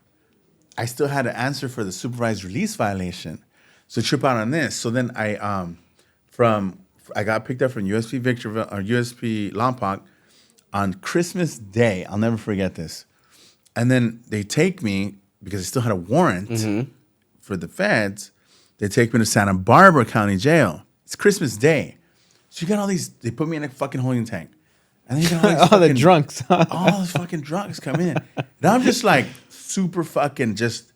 I still had to answer for the supervised release violation. So trip out on this. So then I got picked up from USP Victorville or USP Lompoc on Christmas Day. I'll never forget this. And then they take me, because I still had a warrant for the feds, they take me to Santa Barbara County Jail. It's Christmas Day. So you got all these, they put me in a fucking holding tank. And then you got all these All the drunks. all those fucking drunks come in. And I'm just like super fucking just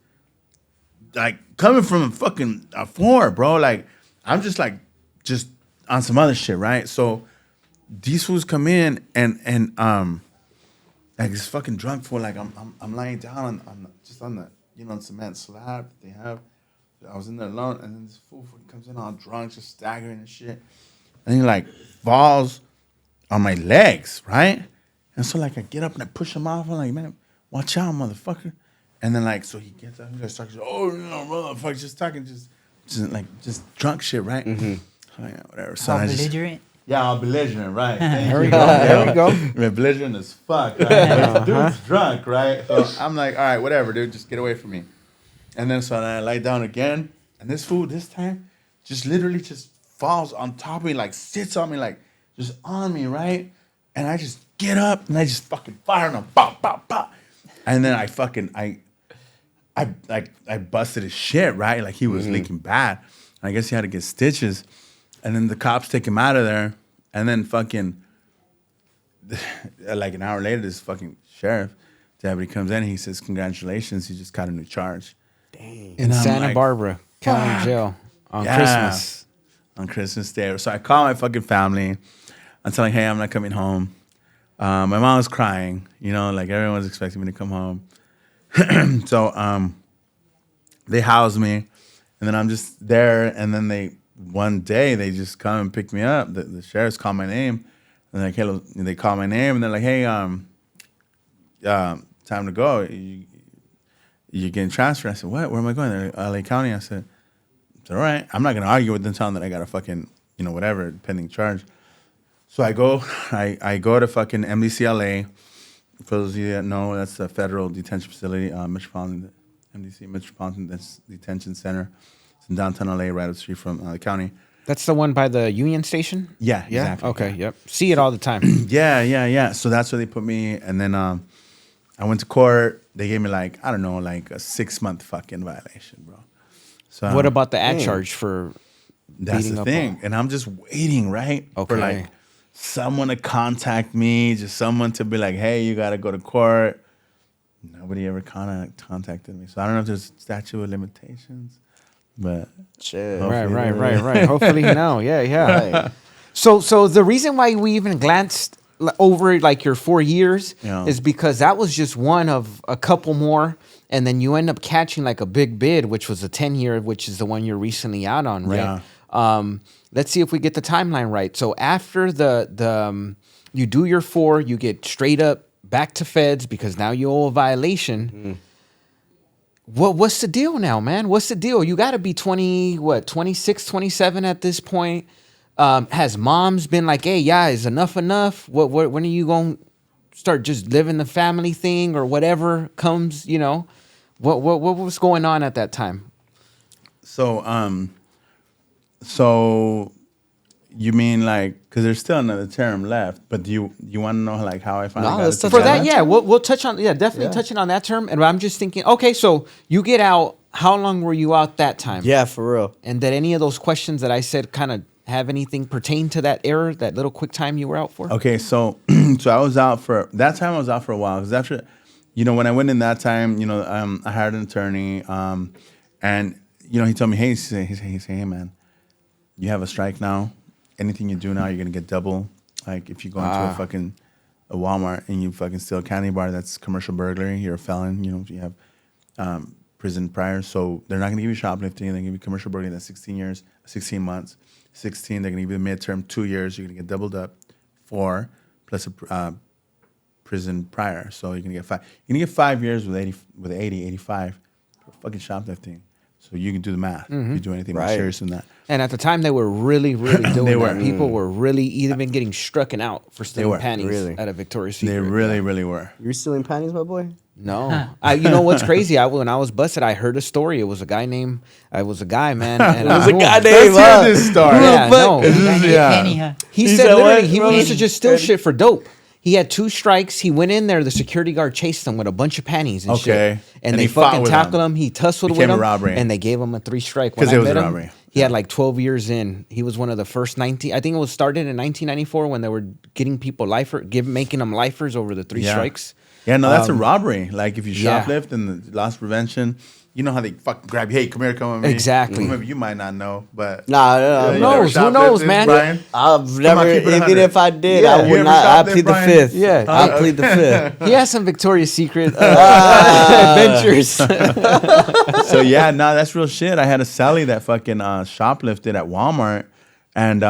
like coming from a fucking a floor, bro. Like I'm just like just on some other shit, right? So these fools come in and like this fucking drunk fool, like I'm lying down on the cement slab that they have. I was in there alone, and then this fool comes in all drunk, just staggering and shit. And he like falls on my legs, right? And so like I get up and I push him off. I'm like, man, watch out, motherfucker. And then like, so he gets up, he starts talking, oh no, motherfucker, just talking, just drunk shit, right? Oh, yeah, whatever. So How I just, belligerent. yeah, I'm belligerent, right? Thank There we you. go. There we go. Man, belligerent as fuck, right? Dude's drunk, right? So I'm like, all right, whatever, dude, just get away from me. And then so I lie down again, and this fool this time just literally just falls on top of me, like sits on me, like just on me, right? And I just get up and I just fucking fire on him, pop, pop, pop. And then I busted his shit, right? Like he was leaking bad. And I guess he had to get stitches. And then the cops take him out of there. And then fucking, like an hour later, this fucking sheriff deputy comes in and he says, congratulations, you just got a new charge. In And I'm Santa like, Barbara County fuck. Jail on Yeah. Christmas. On Christmas Day. So I call my fucking family. I'm telling, hey, I'm not coming home. My mom was crying, like everyone's expecting me to come home. So they house me, and then I'm just there. And then one day they just come and pick me up. The sheriffs call my name, and they're like, hello. They call my name, and they're like, hey, time to go. You're getting transferred. I said, what? Where am I going? They're like, LA County. I said, it's all right. I'm not gonna argue with them telling that I got a fucking whatever pending charge. So I go to fucking MDCLA. For those of you that know, that's the federal detention facility, Metropolitan Detention Center. It's in downtown LA, right up the street from the county. That's the one by the Union Station? Yeah, exactly. Okay, yep. See it all the time. Yeah. So that's where they put me, and then I went to court. They gave me like a 6-month fucking violation, bro. So What about the ad charge for that's beating the up thing, and I'm just waiting, right, for Okay. like someone to contact me, just someone to be like, hey, you got to go to court. Nobody ever contacted me. So I don't know if there's statute of limitations, but Shit. Right. Hopefully no. Yeah. So the reason why we even glanced over like your 4 years Yeah. is because that was just one of a couple more, and then you end up catching like a big bid, which was a 10-year, which is the one you're recently out on, right? Yeah. Let's see if we get the timeline right. So after the you do your 4, you get straight up back to feds because now you owe a violation. What's the deal now, man? What's the deal? You got to be 26, 27 at this point. Has mom's been like, hey, yeah, is enough? What when are you going to start just living the family thing or whatever comes, What was going on at that time? So you mean like, because there's still another term left, but do you want to know like how I finally No, got let's it touch For on together? that, yeah, we'll touch on, definitely Yeah. touching on that term. And I'm just thinking, okay, so you get out, How long were you out that time? Yeah, for real. And did any of those questions that I said kind of have anything pertain to that era, that little quick time you were out for? Okay, so so I was out for that time. I was out for a while because after, when I went in that time, I hired an attorney, and he told me, hey, hey, man, you have a strike now. Anything you do now, you're gonna get double. Like if you go into a Walmart and you fucking steal a candy bar, that's commercial burglary. You're a felon. You have prison prior, so they're not gonna give you shoplifting. They're gonna give you commercial burglary. That's 16 months. 16, they're going to give you the midterm 2 years. You're going to get doubled up, 4 plus a prison prior. So you're going to get 5. You're going to get 5 years with 80, 85 for fucking shoplifting. So you can do the math if you do anything more serious than that. And at the time, they were really, really doing that. People were really even getting struck out for stealing panties at a Victoria's Secret. They really were. You were stealing panties, my boy? No. You know what's crazy? When I was busted, I heard a story. It was a guy, man. And it was a guy named... Let's hear this story. Yeah, no. He said literally, he used to just steal shit for dope. He had 2 strikes. He went in there. The security guard chased him with a bunch of panties and shit. And they fucking tackled him. He tussled with him. A robbery. And they gave him a 3-strike. Because it was a robbery. He had like 12 years in. He was one of the first I think it was started in 1994 when they were getting people making them lifers over the 3 strikes. Yeah, no, that's a robbery. Like if you shoplift and the loss prevention, you know how they fucking grab you. Hey, come here, come with me. Exactly. Maybe you might not know, but who knows, man? Brian? I've never, even if I did, I would not. I plead the 5th. Yeah, I plead the 5th. He has some Victoria's Secret adventures. So yeah, no, that's real shit. I had a Sally that fucking shoplifted at Walmart, and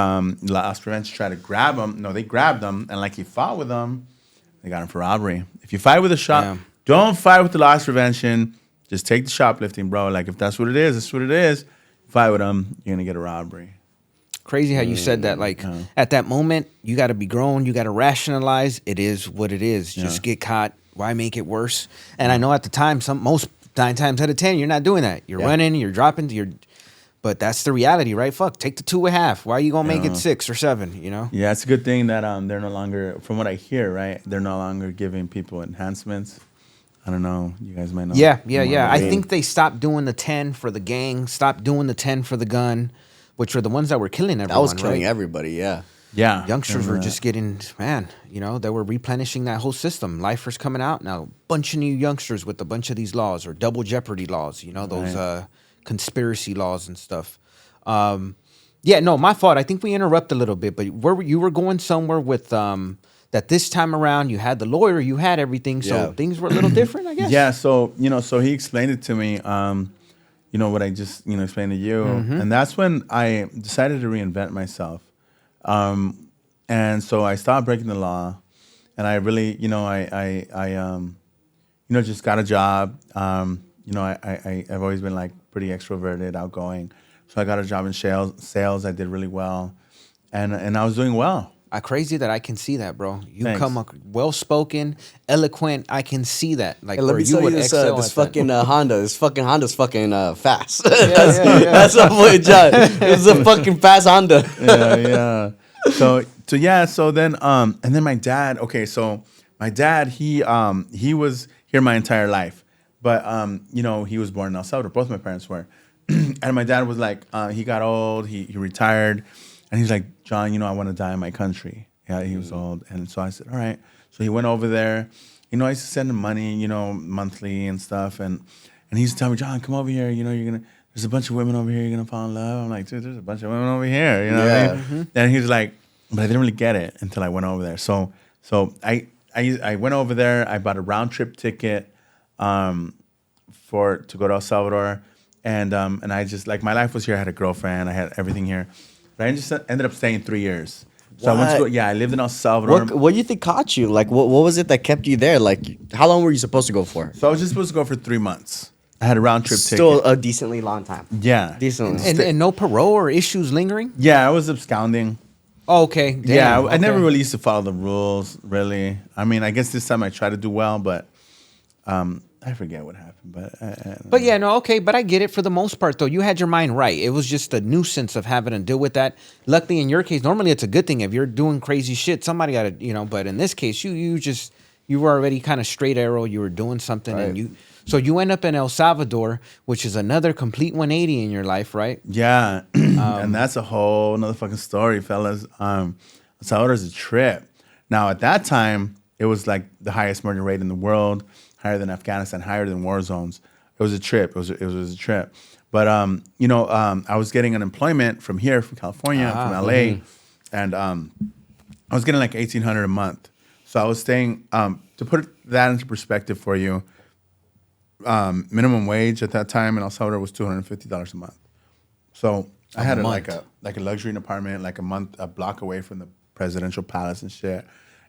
loss prevention tried to grab him. No, they grabbed him, and like he fought with them. They got him for robbery. If you fight with a don't fight with the loss prevention. Just take the shoplifting, bro. Like, if that's what it is, that's what it is. Fight with them, you're going to get a robbery. Crazy how you said that. Like, at that moment, you got to be grown. You got to rationalize. It is what it is. Just get caught. Why make it worse? And I know at the time, most 9 times out of 10, you're not doing that. You're running, you're dropping, but that's the reality, right? Fuck, take the 2.5. Why are you going to make it 6 or 7, Yeah, it's a good thing that they're no longer, from what I hear, right, they're no longer giving people enhancements. I don't know. You guys might know. Yeah. I think they stopped doing the 10 for the gang, stopped doing the 10 for the gun, which were the ones that were killing everyone. That was killing everybody, yeah. Youngsters were just getting, they were replenishing that whole system. Lifers coming out now, bunch of new youngsters with a bunch of these laws or double jeopardy laws, those conspiracy laws and stuff. My fault. I think we interrupted a little bit, but you were going somewhere with that this time around you had the lawyer, you had everything, so things were a little different, I guess. Yeah, so so he explained it to me, what I just explained to you, and that's when I decided to reinvent myself, and so I stopped breaking the law, and I really, I just got a job. I've always been like pretty extroverted, outgoing, so I got a job in sales. I did really well, and I was doing well. Crazy that I can see that, bro. You Thanks. come well-spoken, eloquent. I can see that. Like, Hey, let me you tell you would this excel this at that. fucking Honda. This fucking Honda's fucking fast. That's my boy John. It's a fucking fast Honda. Yeah. So then and then my dad. Okay, so my dad he was here my entire life, but he was born in El Salvador. Both my parents were, and my dad was like he got old. He retired. And he's like, John, I want to die in my country. Yeah, he was old. And so I said, all right. So he went over there. I used to send him money, monthly and stuff. And he used to tell me, John, come over here. There's a bunch of women over here. You're going to fall in love. I'm like, dude, there's a bunch of women over here. You know what I mean? And he was like, but I didn't really get it until I went over there. So I went over there. I bought a round trip ticket to go to El Salvador. And I just, like, my life was here. I had a girlfriend. I had everything here. But I just ended up staying 3 years. So I went to I lived in El Salvador. What do you think caught you? Like, what was it that kept you there? Like, how long were you supposed to go for? So I was just supposed to go for 3 months. I had a round trip ticket. Still a decently long time. Yeah. Decently. And no parole or issues lingering? Yeah, I was absconding. Oh, okay. Damn, yeah, okay. I never really used to follow the rules, really. I mean, I guess this time I tried to do well, but I forget what happened. But yeah, no, okay. But I get it for the most part, though. You had your mind right. It was just a nuisance of having to deal with that. Luckily, in your case, normally it's a good thing. If you're doing crazy shit, somebody got to, but in this case, you you were already kind of straight arrow. You were doing something, Right. and so you end up in El Salvador, which is another complete 180 in your life, right? Yeah, and that's a whole another fucking story, fellas. El Salvador's a trip. Now, at that time, it was like the highest murder rate in the world, higher than Afghanistan, higher than war zones. It was a trip. It was a trip. But I was getting unemployment from here, from California, from LA, and I was getting like $1,800 a month. So I was staying. To put that into perspective for you, minimum wage at that time in El Salvador was $250 a month. So I had like a luxury apartment, like a block away from the presidential palace and shit.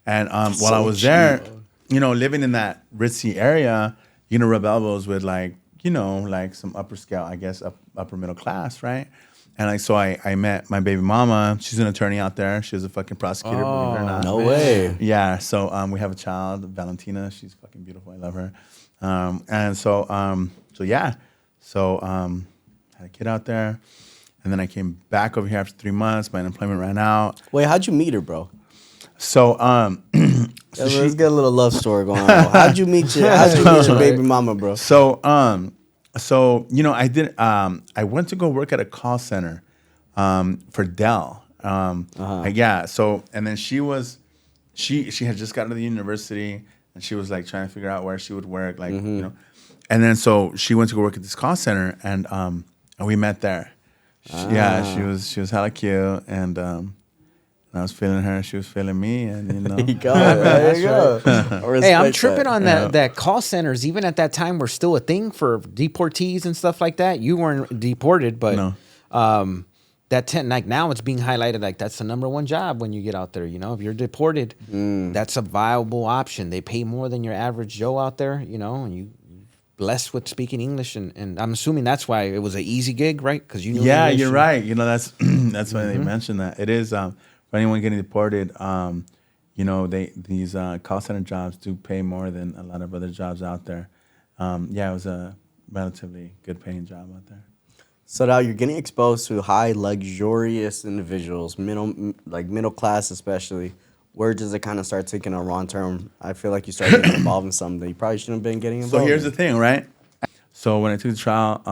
And while I was there, living in that ritzy area, rub elbows with like some upper scale, I guess, upper middle class, right? And so I met my baby mama. She's an attorney out there. She was a fucking prosecutor, believe it or not. No way. Yeah. So we have a child, Valentina. She's fucking beautiful. I love her. And so yeah. So had a kid out there, and then I came back over here after 3 months. My unemployment ran out. Wait, how'd you meet her, bro? So Let's get a little love story going on. How'd you meet your baby mama, bro? So I did. I went to go work at a call center for Dell. Yeah. So and then she had just gotten to the university, and she was like trying to figure out where she would work, like and then so she went to go work at this call center, and we met there. Yeah, she was hella cute, and I was feeling her, she was feeling me, and There you go. Hey, I'm tripping on that call centers, even at that time, were still a thing for deportees and stuff like that. You weren't deported, but No. like now it's being highlighted like that's the number one job when you get out there. If you're deported, that's a viable option. They pay more than your average Joe out there, and you blessed with speaking English, and I'm assuming that's why it was an easy gig, right? Because you knew English. You're right. That's why they mentioned that. It is for anyone getting deported. These call center jobs do pay more than a lot of other jobs out there. It was a relatively good paying job out there. So now you're getting exposed to high, luxurious individuals, middle class especially. Where does it kind of start taking a wrong turn? I feel like you start getting involved in something that you probably shouldn't have been getting involved So here's in. the thing, right? So when I took the trial,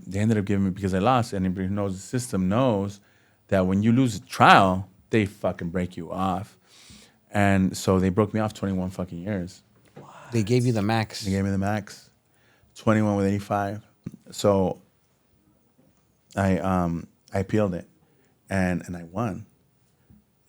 they ended up giving me, because I lost. Anybody who knows the system knows that when you lose a trial, they fucking break you off. And so they broke me off 21 fucking years. They gave you the max. They gave me the max, 21 with 85. So I appealed it, and I won.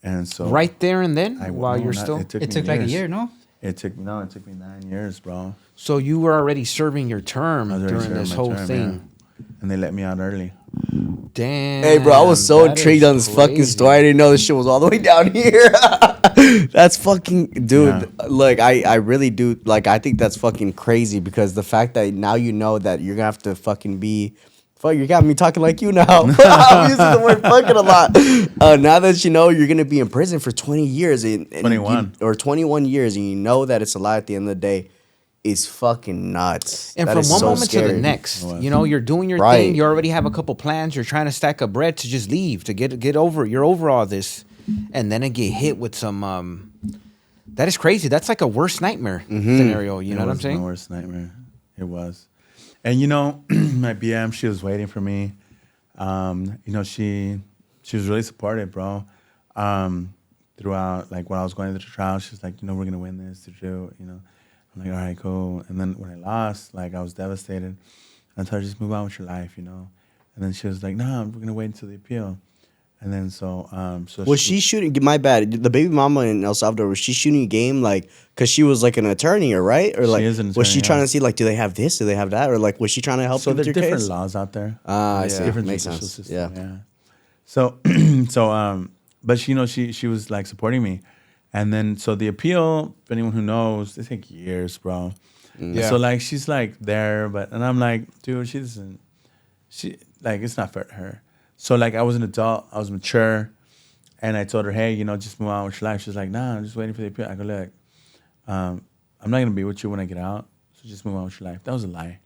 And so Right there and then, while no, you're not- still. It took It me took like a years. year, no? It took me 9 years, bro. So you were already serving your term I was already during serving this my whole term, thing. yeah. And they let me out early. Damn. Hey, bro, I was so that intrigued is on this fucking crazy. story. I didn't know this shit was all the way down here. That's fucking, dude. Yeah. Like, I really do. Like, I think that's fucking crazy because the fact that now you know that you're gonna have to fucking be. Fuck, you got me talking like you now. I'm using the word fucking a lot. Now that you know you're gonna be in prison for 20 years, and 21. or 21 years, and you know that it's a lie at the end of the day, is fucking nuts. And That from is one so moment to scary. the next, What? you're doing your Right. thing. You already have a couple plans. You're trying to stack up bread to just leave, to get over. You're over all this, and then it get hit with some. That is crazy. That's like a worst nightmare scenario. You know what I'm It saying? was my worst nightmare. It was. And my BM, she was waiting for me. She was really supportive, bro. Throughout, like when I was going through the trial, she's like, we're gonna win this, I'm like, all right, cool. And then when I lost, like I was devastated. I told her, just move on with your life, And then she was like, no, we're gonna wait until the appeal. And then so Was she shooting? My bad. The baby mama in El Salvador, was she shooting a game like because she was like an attorney, or right? Or like is an was she attorney, trying yeah. to see like do they have this, do they have that, or like was she trying to help So you with there's your different case? laws out there. Ah, I see. Different Makes judicial sense. system, Yeah. So but she was like supporting me, and then so the appeal, for anyone who knows, they take years, bro. Yeah. So like she's like there, and I'm like, dude, she like it's not fair to her. So like I was an adult, I was mature, and I told her, hey, just move on with your life. She's like, nah, I'm just waiting for the appeal. I go, look, I'm not gonna be with you when I get out, so just move on with your life. That was a lie.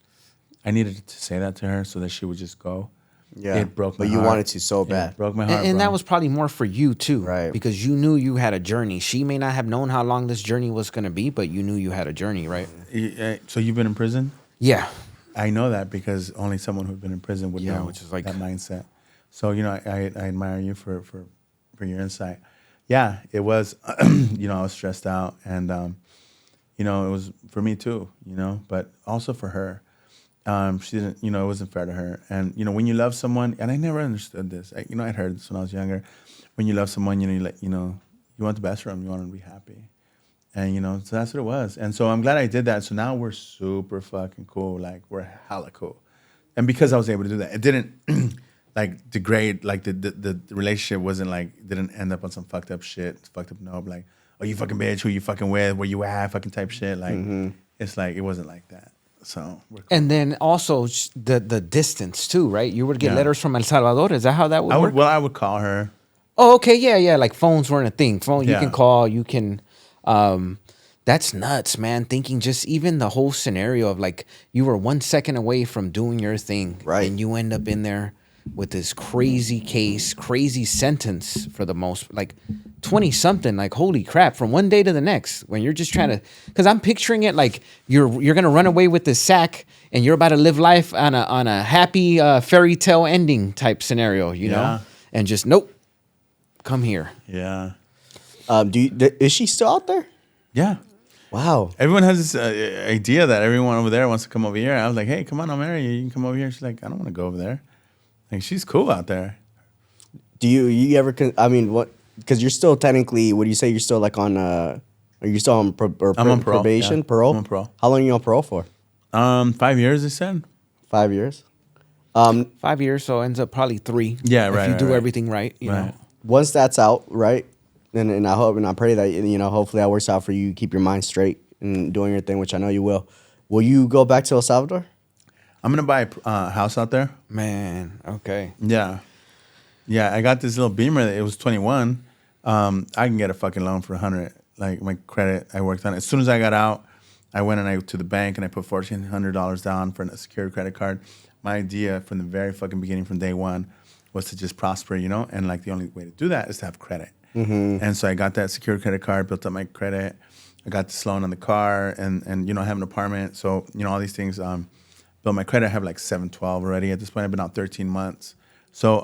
I needed to say that to her so that she would just go. Yeah. it broke my But heart. you wanted to so Yeah, bad. it broke my heart. And bro. that was probably more for you too, Right. Because you knew you had a journey. She may not have known how long this journey was going to be, but you knew you had a journey, right? So you've been in prison? Yeah. I know that because only someone who's been in prison would Yeah, know which is like- that mindset. So I admire you for your insight. Yeah, it was. I was stressed out, and it was for me too. But also for her. She didn't. It wasn't fair to her. And when you love someone, and I never understood this. I'd heard this when I was younger. When you love someone, you want the best for them. You want them to be happy. And so that's what it was. And so I'm glad I did that. So now we're super fucking cool. Like we're hella cool. And because I was able to do that, it didn't like degrade. Like the relationship wasn't like didn't end up on some fucked up shit. Fucked up nope. Like, oh, you fucking bitch. Who you fucking with? Where you at? Fucking type shit. Like it's like it wasn't like that. So we're cool. And then also the distance too, right? You would get Yeah. letters from El Salvador. Is that how that would work? I would call her. Oh, okay, yeah. Like phones weren't a thing. You Yeah. can call, you can. That's nuts, man. Thinking just even the whole scenario of like you were 1 second away from doing your thing, Right. And you end up in there with this crazy case, crazy sentence for the most, like 20 something. Like holy crap! From one day to the next, when you're just trying to, because I'm picturing it like you're gonna run away with this sack and you're about to live life on a happy fairy tale ending type scenario, you know, Yeah. and just nope, come here. Yeah. Is she still out there? Yeah. Wow. Everyone has this idea that everyone over there wants to come over here. I was like, hey, come on, I'll marry you. You can come over here. She's like, I don't want to go over there. Like, she's cool out there. Do you ever? What? Because you're still technically. What do you say? You're still like on. Are you still on I'm on parole, probation? yeah. Parole. I'm on parole. How long are you on parole for? 5 years, they said. 5 years. 5 years, so it ends up probably 3. Yeah, if right, you right, do right. everything right, you know. Once that's out, right? And I hope and I pray that hopefully that works out for you. Keep your mind straight and doing your thing, which I know you will. Will you go back to El Salvador? I'm going to buy a house out there. Man, okay. Yeah. Yeah, I got this little Beamer. It was 21. I can get a fucking loan for 100. Like, my credit, I worked on it. As soon as I got out, I went to the bank and I put $1,400 down for a secured credit card. My idea from the very fucking beginning, from day one, was to just prosper, And like the only way to do that is to have credit. And so I got that secured credit card, built up my credit. I got this loan on the car and I have an apartment. So, all these things, built my credit. I have like 712 already. At this point, I've been out 13 months. So,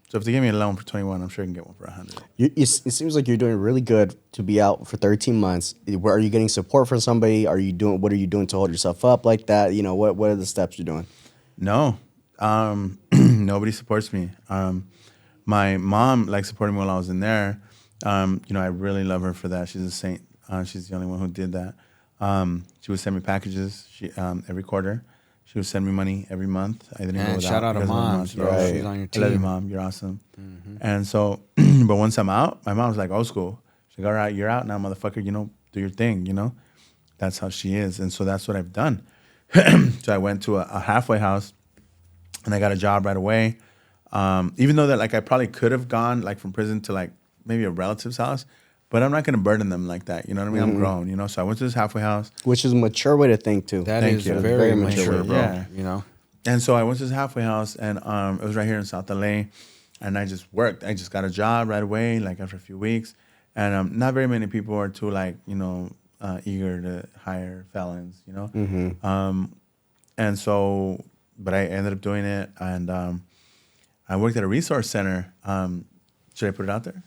so if they give me a loan for 21, I'm sure I can get one for 100. It seems like you're doing really good to be out for 13 months. Where are you getting support from somebody? What are you doing to hold yourself up like that? What are the steps you're doing? No, nobody supports me. My mom supported me while I was in there. I really love her for that. She's a saint. She's the only one who did that. She would send me packages every quarter. She would send me money every month. I didn't go without. Shout out to because of my moms, bro. Right. She's on your I love you, team. Mom. You're awesome. And so, but once I'm out, my mom's like old school. She's like, all right, you're out now, motherfucker. Do your thing, That's how she is. And so that's what I've done. So I went to a halfway house and I got a job right away. Even though that I probably could have gone from prison to maybe a relative's house, but I'm not going to burden them like that. You know what I mean? I'm grown, So I went to this halfway house. Which is a mature way to think too. That Thank is you. very Very mature, mature, bro. yeah. And so I went to this halfway house, and it was right here in South LA, and I just worked. I just got a job right away, after a few weeks, and not very many people are too eager to hire felons, and so, but I ended up doing it, and I worked at a resource center. Should I put it out there?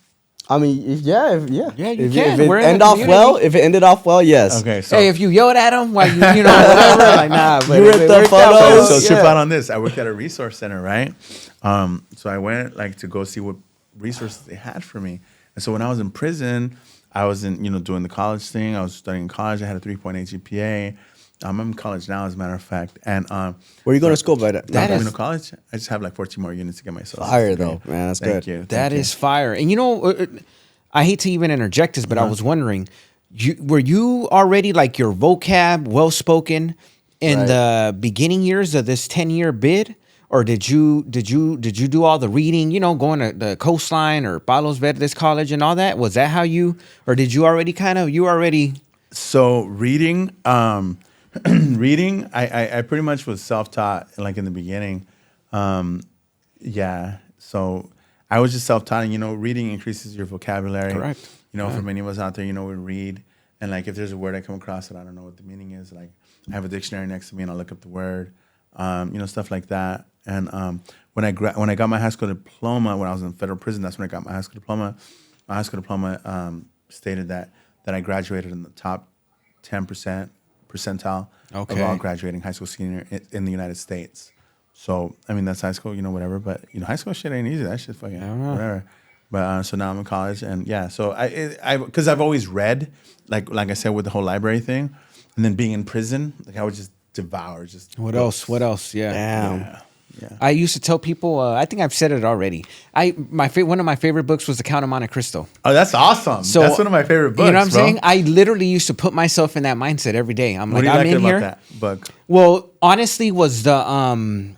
I mean, yeah. Yeah, you if, can. If We're it in end the off community. well, if it ended off well, yes. Okay, so Hey, if you yelled at him while you know, whatever, nah. But You if ripped it the worked out photos. well, so trip yeah. out on this. I worked at a resource center, right? So I went to go see what resources they had for me. And so when I was in prison, I was doing the college thing. I was studying in college. I had a 3.8 GPA. I'm in college now, as a matter of fact. And Where are you going to school by that? That is- college. I just have 14 more units to get myself. Fire, though, man. That's Thank good. you. That Thank you. is fire. And I hate to even interject this, but I was wondering, were you already your vocab well spoken in Right. the beginning years of this 10-year bid, or did you do all the reading? Going to the coastline or Palos Verdes College and all that. Was that how you, or did you already So reading, reading, I pretty much was self-taught in the beginning. Yeah. So I was just self-taught, and reading increases your vocabulary. Correct. For many of us out there, we read, and like if there's a word I come across that I don't know what the meaning is, like I have a dictionary next to me and I'll look up the word, stuff like that. And when I got my high school diploma, when I was in federal prison, that's when I got my high school diploma. My high school diploma stated that I graduated in the top 10% percentile of all graduating high school senior in the United States. So, I mean, that's high school, whatever. But, high school shit ain't easy. That shit fucking whatever. But so now I'm in college. And, yeah, so because I've always read, like I said, with the whole library thing. And then being in prison, like I would just devour just What books. else? Yeah. Damn. Yeah. I used to tell people, I think I've said it already. One of my favorite books was The Count of Monte Cristo. Oh, that's awesome. So, that's one of my favorite books. You know what I'm bro. saying? I literally used to put myself in that mindset every day. I'm What like, do you I'm like in about here. that book? Well, honestly, was the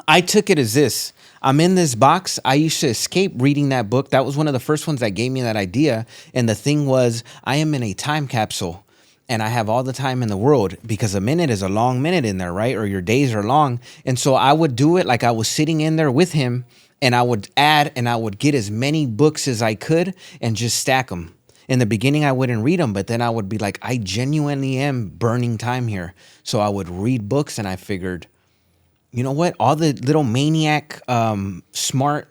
I took it as this. I'm in this box. I used to escape reading that book. That was one of the first ones that gave me that idea. And the thing was, I am in a time capsule. And I have all the time in the world because a minute is a long minute in there, right? Or your days are long. And so I would do it like I was sitting in there with him, and I would add and I would get as many books as I could and just stack them. In the beginning, I wouldn't read them, but then I would be like, I genuinely am burning time here. So I would read books, and I figured, you know what? All the little maniac, smart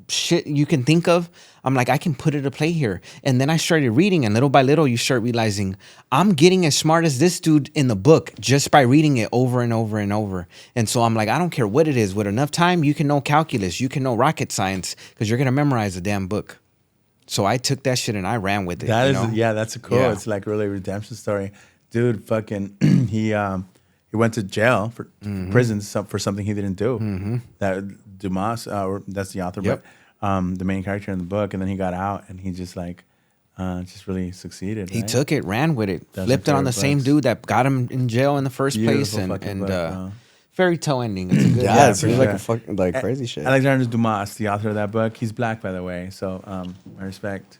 shit you can think of, I'm like, I can put it to play here. And then I started reading, and little by little, you start realizing I'm getting as smart as this dude in the book just by reading it over and over and over. And so I'm like, I don't care what it is. With enough time, you can know calculus, you can know rocket science, because you're going to memorize the damn book. So I took that shit and I ran with it. That's a cool. Yeah. It's like really a redemption story. Dude, fucking, he went to jail for prison for something he didn't do. That Dumas, that's the author, Yep. but the main character in the book, and then he got out, and he just just really succeeded. He right? took it, ran with it, That's flipped my it on the favorite same books. dude that got him in jail in the first place, Beautiful fucking and book, bro. fairy tale ending. It's a good Yeah, it for seems like sure. a fucking crazy shit. Alexander Dumas, the author of that book, he's black, by the way. So I respect.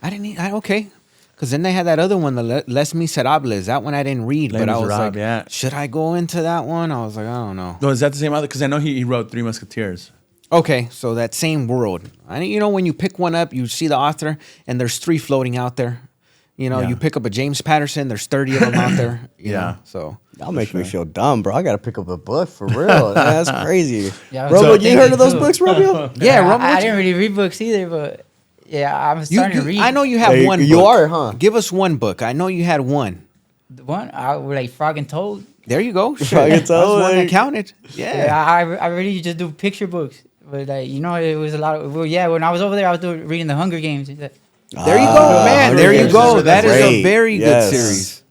Okay. Because then they had that other one, the Les Miserables. That one I didn't read, Les but I was Miserables, like, yeah. should I go into that one? I was like, I don't know. No, is that the same author? Because I know he wrote Three Musketeers. Okay, so that same world. When you pick one up, you see the author, and there's 3 floating out there. Yeah. You pick up a James Patterson, there's 30 of them out there. You Yeah. know, so Y'all make me feel dumb, bro. I gotta pick up a book for real. That's crazy. Yeah, Robo, so- you heard of those books, Romeo? yeah, Roman, I didn't really read books either, but yeah, I'm starting to read. I know you have Yeah, one. you book. are, huh? Give us one book. I know you had one. The one I like Frog and Toad. There you go. Shit. Frog and That's Toad, one that like- counted. Yeah, Yeah. I really just do picture books. But it was a lot of. Well, yeah, when I was over there, I was reading the Hunger Games. There you go, man. There you go. That is a Great. very Yes. good series.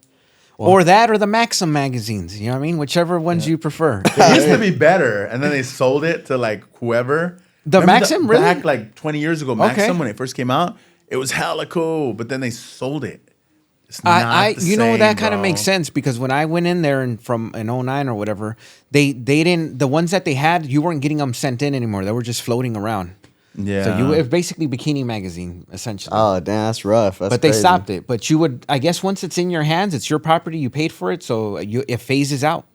Or that or the Maxim magazines. You know what I mean? Whichever ones you prefer. It used to be better, and then they sold it to like whoever. The Remember Maxim, really? Back like 20 years ago, Maxim, Okay. when it first came out, it was hella cool, but then they sold it. It's not the That same, kind of bro. makes sense because when I went in there and from in 09 or whatever, they didn't, the ones that they had, you weren't getting them sent in anymore. They were just floating around. Yeah. So it was basically Bikini Magazine, essentially. Oh, damn, that's rough. That's but they crazy. stopped it. But you would, I guess once it's in your hands, it's your property, you paid for it, so it phases out.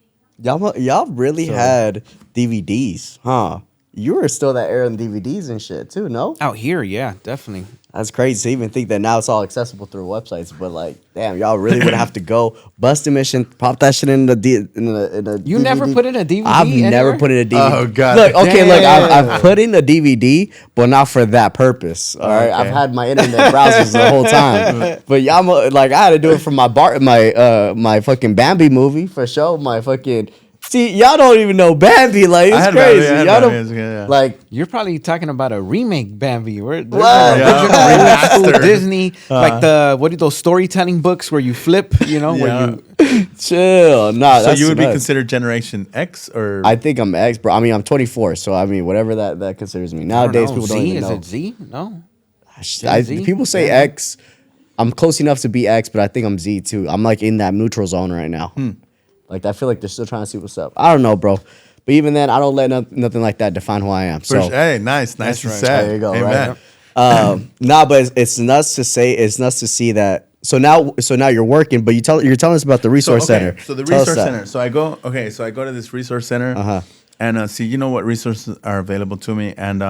Y'all really had DVDs, huh? You were still that era in DVDs and shit too, no? Out here, yeah, definitely. That's crazy to even think that now it's all accessible through websites. But like, damn, y'all really would have to go bust a mission, pop that shit in the You never put in a DVD I've never anywhere? put in a DVD. Oh, God. Look, okay, look, Damn. I've put in a DVD, but not for that purpose. All right, Okay. I've had my internet browsers the whole time. But y'all, like, I had to do it for my my fucking Bambi movie for sure. My fucking. See, y'all don't even know Bambi. Like, I it's had crazy. Bambi, I had Y'all Bambi, don't, yeah. like, You're probably talking about a remake Bambi. There's What? like a Yeah. original old school Remastered. Disney, like what are those storytelling books where you flip, where Yeah. you chill. Nah, So that's you would be nuts. considered Generation X or I think I'm X, bro. I mean, I'm 24, so I mean, whatever that considers me. Nowadays, people don't Z, even is know. it Z? No. Z? People say Yeah. X. I'm close enough to be X, but I think I'm Z too. I'm like in that neutral zone right now. Like I feel like they're still trying to see what's up. I don't know, bro. But even then, I don't let nothing like that define who I am. So hey, nice That's right. said. there you go. Amen. Right? Nah, but it's nuts to say. It's nuts to see that. So now you're working, but you're telling us about the resource center. So the Tell us resource that. center. So I go to this resource center. and see, you know what resources are available to me, and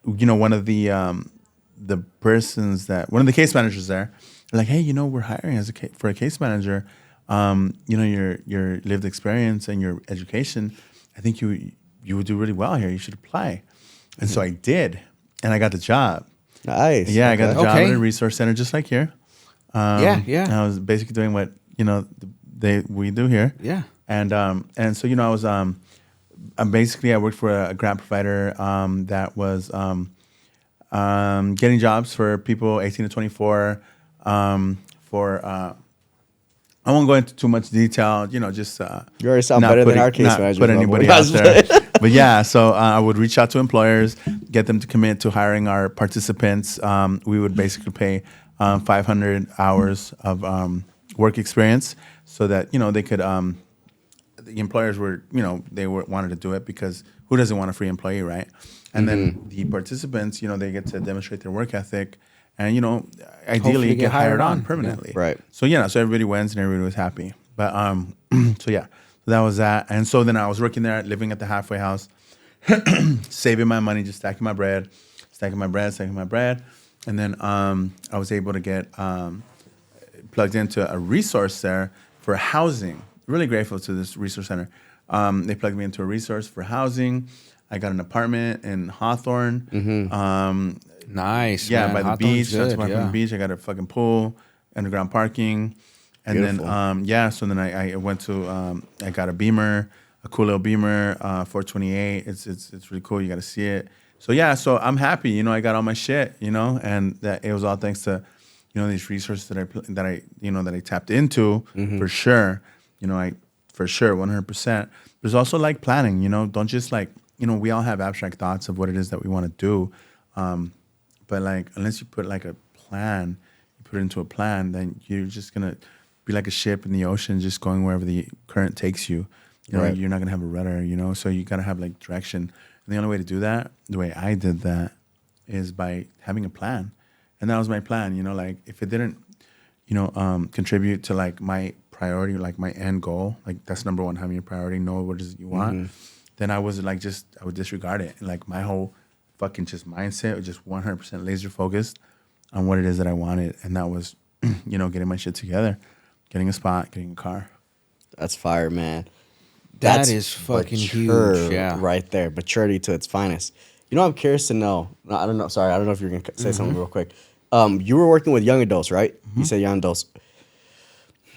you know, one of the persons that one of the case managers there, like, hey, you know, we're hiring for a case manager. You know, your lived experience and your education, I think you would do really well here. You should apply. And so I did, and I got the job. Nice. Yeah, I got the job Okay. at a resource center just like here. Yeah. And I was basically doing what, you know, we do here. Yeah. And so, you know, I'm basically, I worked for a grant provider that was getting jobs for people 18 to 24 I won't go into too much detail, you know, just You already sound not better than putting- our case not manager. put bro. anybody out there. But yeah, so I would reach out to employers, get them to commit to hiring our participants. We would basically pay 500 hours of work experience so that, you know, they could, the employers were, you know, wanted to do it because who doesn't want a free employee, right? And then the participants, you know, they get to demonstrate their work ethic and, you know, ideally Hopefully get hired on permanently. Yeah. Right. So, yeah, so everybody wins and everybody was happy. But, so yeah, so that was that. And so then I was working there, living at the halfway house, saving my money, just stacking my bread. And then I was able to get plugged into a resource there for housing. Really grateful to this resource center. They plugged me into a resource for housing. I got an apartment in Hawthorne. Nice. Yeah, man. by the Hawthorne's beach. That's good, from the beach. I got a fucking pool, underground parking. And Beautiful. then, so then I went to, I got a Beamer, a cool little Beamer, 428. It's really cool. You got to see it. So, yeah, so I'm happy. You know, I got all my shit, you know, and that it was all thanks to, you know, these resources that I tapped into for sure. You know, for sure, 100%. There's also like planning, you know, don't just like, you know, we all have abstract thoughts of what it is that we want to do. But like, unless you put like a plan, you put it into a plan, then you're just going to be like a ship in the ocean, just going wherever the current takes you. You know, Right. you're not going to have a rudder, you know, so you got to have like direction. And the only way to do that, the way I did that, is by having a plan. And that was my plan, you know, like if it didn't, you know, contribute to like my priority, like my end goal, like that's number one, having a priority, know what it is you want, then I was like, I would disregard it. And like my whole fucking just mindset was just 100% laser focused on what it is that I wanted. And that was, you know, getting my shit together, getting a spot, getting a car. That's fire, man. That is fucking huge. Yeah. Right there. Maturity to its finest. You know, I'm curious to know. No, I don't know. Sorry, I don't know if you're going to say something real quick. You were working with young adults, right? You said young adults.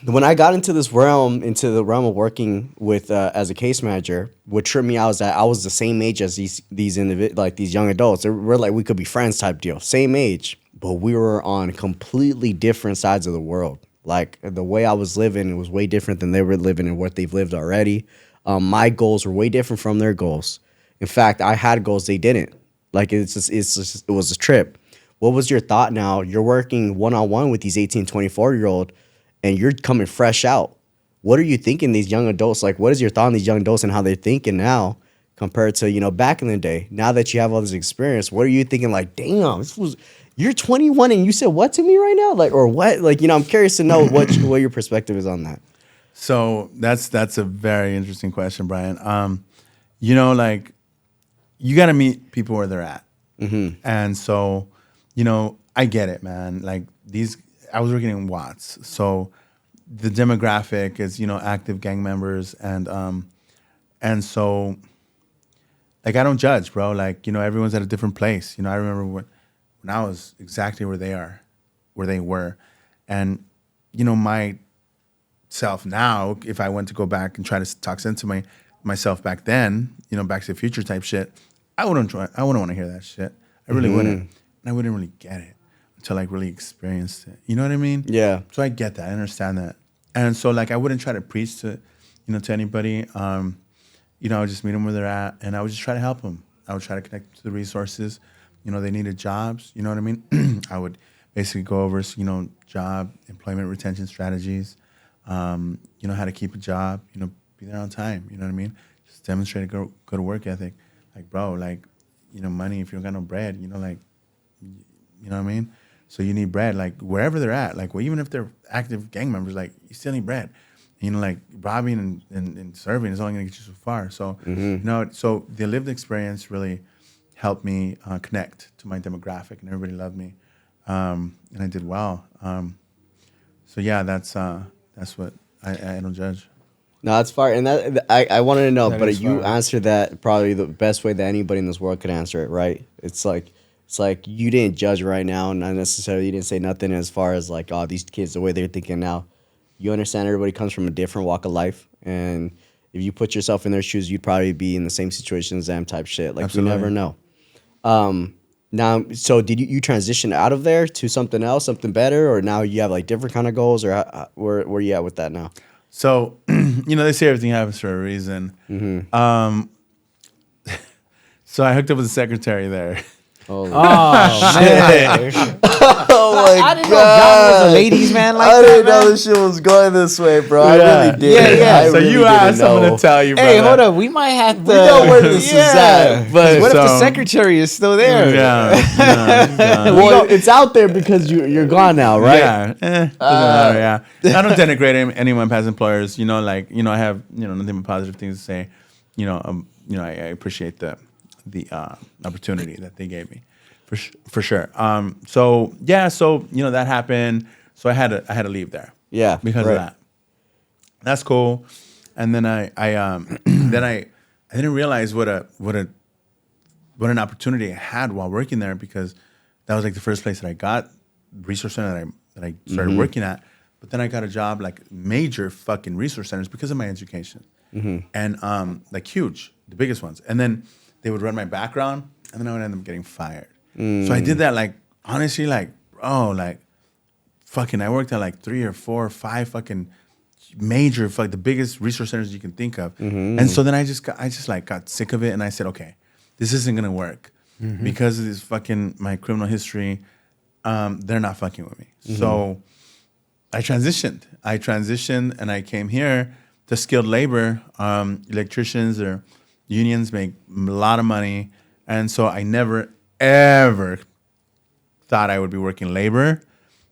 When I got into the realm of working with as a case manager, what tripped me out is that I was the same age as these these young adults. We're like, we could be friends type deal, same age, but we were on completely different sides of the world. Like the way I was living was way different than they were living and what they've lived already. My goals were way different from their goals. In fact, I had goals they didn't. Like it was a trip. What was your thought now? You're working one-on-one with these 18, 24-year-old and you're coming fresh out. What are you thinking these young adults? Like, what is your thought on these young adults and how they're thinking now compared to, you know, back in the day? Now that you have all this experience, what are you thinking like, damn, you're 21 and you said what to me right now? Like, or what? Like, you know, I'm curious to know what your perspective is on that. So that's a very interesting question, Brian. You know, like you got to meet people where they're at. And so, you know, I get it, man. Like I was working in Watts. So the demographic is, you know, active gang members. And so like, I don't judge, bro. Like, you know, everyone's at a different place. You know, I remember when I was exactly where they were. And, you know, myself now, if I went to go back and try to talk sense to myself back then, you know, Back to the Future type shit, I wouldn't want to hear that shit. I really wouldn't. And I wouldn't really get it until like really experienced it. You know what I mean? Yeah. So I get that. I understand that. And so like I wouldn't try to preach to anybody. You know, I would just meet them where they're at, and I would just try to help them. I would try to connect them to the resources. You know, they needed jobs. You know what I mean? I would basically go over, you know, job, employment retention strategies. You know, how to keep a job. You know, be there on time. You know what I mean? Just demonstrate a good work ethic. Like, bro, like, you know, money. If you don't got no bread, you know, like, you know what I mean? So you need bread, like wherever they're at. Like, well, even if they're active gang members, like you still need bread. You know, like robbing and serving is only going to get you so far. So, you know, so the lived experience really helped me connect to my demographic, and everybody loved me, and I did well. So yeah, that's what I don't judge. No, that's fine. And that I wanted to know, That but is you fire. answered that probably the best way that anybody in this world could answer it, right? It's like you didn't judge right now, not necessarily you didn't say nothing as far as like, oh, these kids the way they're thinking now. You understand everybody comes from a different walk of life, and if you put yourself in their shoes, you'd probably be in the same situation as them type shit. Like Absolutely. you never know. Now, so did you transition out of there to something else, something better, or now you have like different kind of goals, or where you at with that now? So, you know, they say everything happens for a reason. So I hooked up with the secretary there. Oh, man. oh my I didn't know John was a ladies' man like I that, didn't know man. this shit was going this way, bro. I Yeah. really did. Yeah. I So really you didn't asked someone know. to tell you, Hey, brother. hold up. We might have to. We know where this is at, 'Cause but- what if the So- secretary is still there? Yeah. Well, it's out there because you're gone now, right? Yeah, doesn't matter. Yeah, I don't denigrate any of my past employers. You know, like I have nothing but positive things to say. I appreciate the opportunity that they gave me, for sure. So that happened. So I had to leave there. Yeah, because right. of that. That's cool. And then I then I didn't realize what an opportunity I had while working there, because that was like the first place that I got resource center that I started working at. But then I got a job like major fucking resource centers because of my education, and like huge, the biggest ones. And then they would run my background, and then I would end up getting fired. So I did that like honestly, like bro, like fucking I worked at like 3 or 4 or 5 fucking major, the biggest resource centers you can think of. And so then I just got sick of it, and I said, okay, this isn't gonna work because of this fucking my criminal history. They're not fucking with me. So I transitioned, and I came here to skilled labor. Electricians or unions make a lot of money, and so I never ever thought I would be working labor.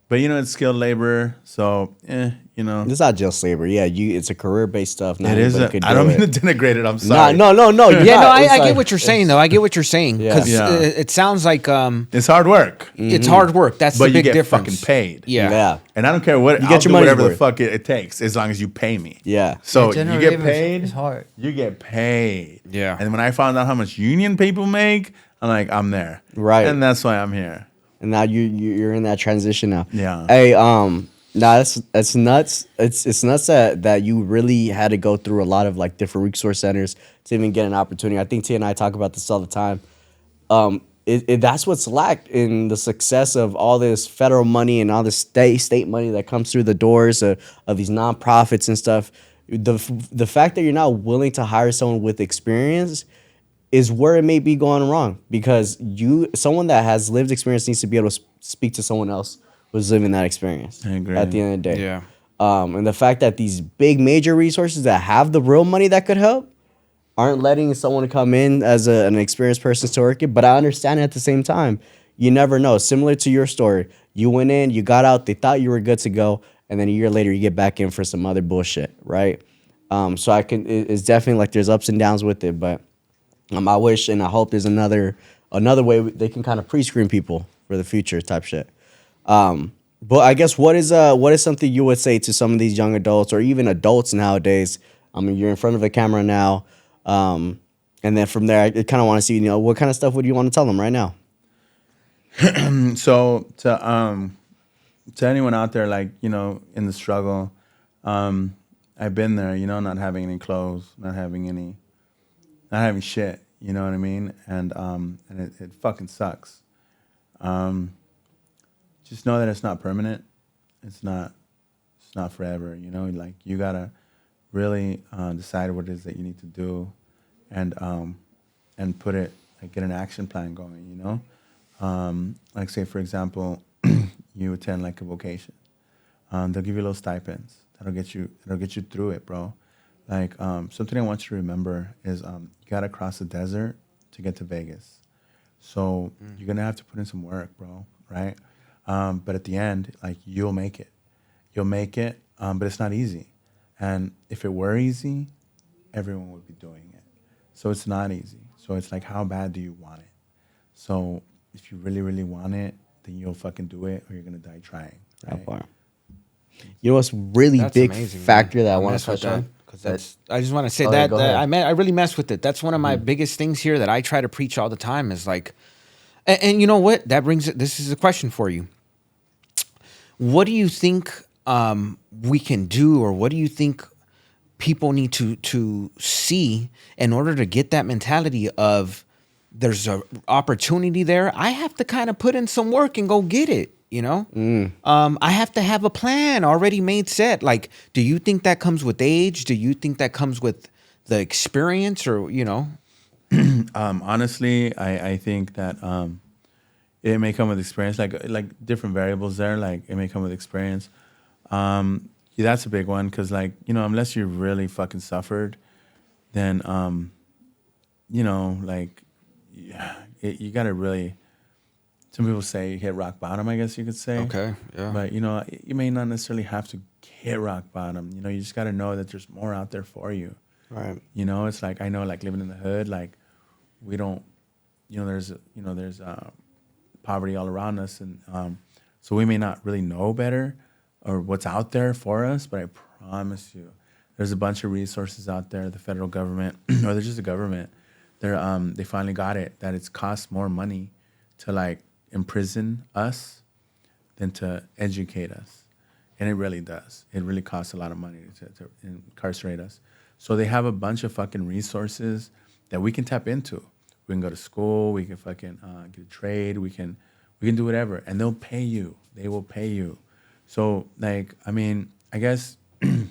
But it's skilled labor, so It's not just labor. Yeah, it's a career-based stuff. Not it is. anybody could I don't do mean it. to denigrate it. I'm sorry. No. You're Yeah, no, not. I It's get like- what you're saying, though. I get what you're saying. Yeah. Because Yeah. it sounds like It's hard work, it's hard work. That's but the you big get difference. fucking paid. Yeah. And I don't care what You I'll get your do money's whatever the worth. fuck it takes, as long as you pay me. Yeah. So General you get labor is- paid. is hard. You get paid. Yeah. And when I found out how much union people make, I'm like, I'm there. Right. And that's why I'm here. And now you're in that transition now. Yeah. Hey, that's nuts. It's nuts that you really had to go through a lot of like different resource centers to even get an opportunity. I think T and I talk about this all the time. That's what's lacked in the success of all this federal money and all this state money that comes through the doors of these nonprofits and stuff. The fact that you're not willing to hire someone with experience is where it may be going wrong, because someone that has lived experience needs to be able to speak to someone else who's living that experience. I agree. At the end of the day. Yeah. And the fact that these big major resources that have the real money that could help aren't letting someone come in as an experienced person to work it. But I understand at the same time, you never know. Similar to your story, you went in, you got out, they thought you were good to go, and then a year later you get back in for some other bullshit, right? So it's definitely like there's ups and downs with it, but I wish and I hope there's another way they can kind of pre-screen people for the future type shit. But I guess what is something you would say to some of these young adults or even adults nowadays? I mean, you're in front of a camera now, and then from there, I kind of want to see, what kind of stuff would you want to tell them right now? So to anyone out there, like, in the struggle, I've been there, not having any clothes, not having shit, you know what I mean? And it fucking sucks. Just know that it's not permanent. It's not forever, like you gotta really decide what it is that you need to do and put it, like, get an action plan going, like say, for example, you attend like a vocation. They'll give you little stipends. That'll get you through it, bro. Like, something I want you to remember is you gotta cross the desert to get to Vegas. So you're gonna have to put in some work, bro, right? But at the end, like, you'll make it. You'll make it, but it's not easy. And if it were easy, everyone would be doing it. So it's not easy. So it's like, how bad do you want it? So if you really, really want it, then you'll fucking do it, or you're gonna die trying. Right? You know what's really That's big amazing, factor man. that I I want mess to with touch that. on? Because I just want to say Oh, yeah, that, go ahead. I really mess with it. That's one of my biggest things here that I try to preach all the time is like, and you know what? That brings it. This is a question for you. What do you think we can do, or what do you think people need to see in order to get that mentality of there's a opportunity there? I have to kind of put in some work and go get it. You know, I have to have a plan already made set. Like, do you think that comes with age? Do you think that comes with the experience, or you know? Honestly, I think that it may come with experience, like different variables there. Like it may come with experience. Yeah, that's a big one because, like, you know, unless you really fucking suffered, then you know, like, you gotta really. Some people say hit rock bottom, I guess you could say. Okay, yeah. But, you know, you may not necessarily have to hit rock bottom. You know, you just got to know that there's more out there for you. Right. You know, it's like, I know, like, living in the hood, like, we don't, there's poverty all around us. And so we may not really know better or what's out there for us, but I promise you, there's a bunch of resources out there, the federal government, or there's just the government. They finally got it, that it's cost more money to, like, imprison us than to educate us. And it really does. It really costs a lot of money to incarcerate us. So they have a bunch of fucking resources that we can tap into. We can go to school, we can fucking get a trade, we can do whatever, and they'll pay you. They will pay you. So, like, I mean, I guess you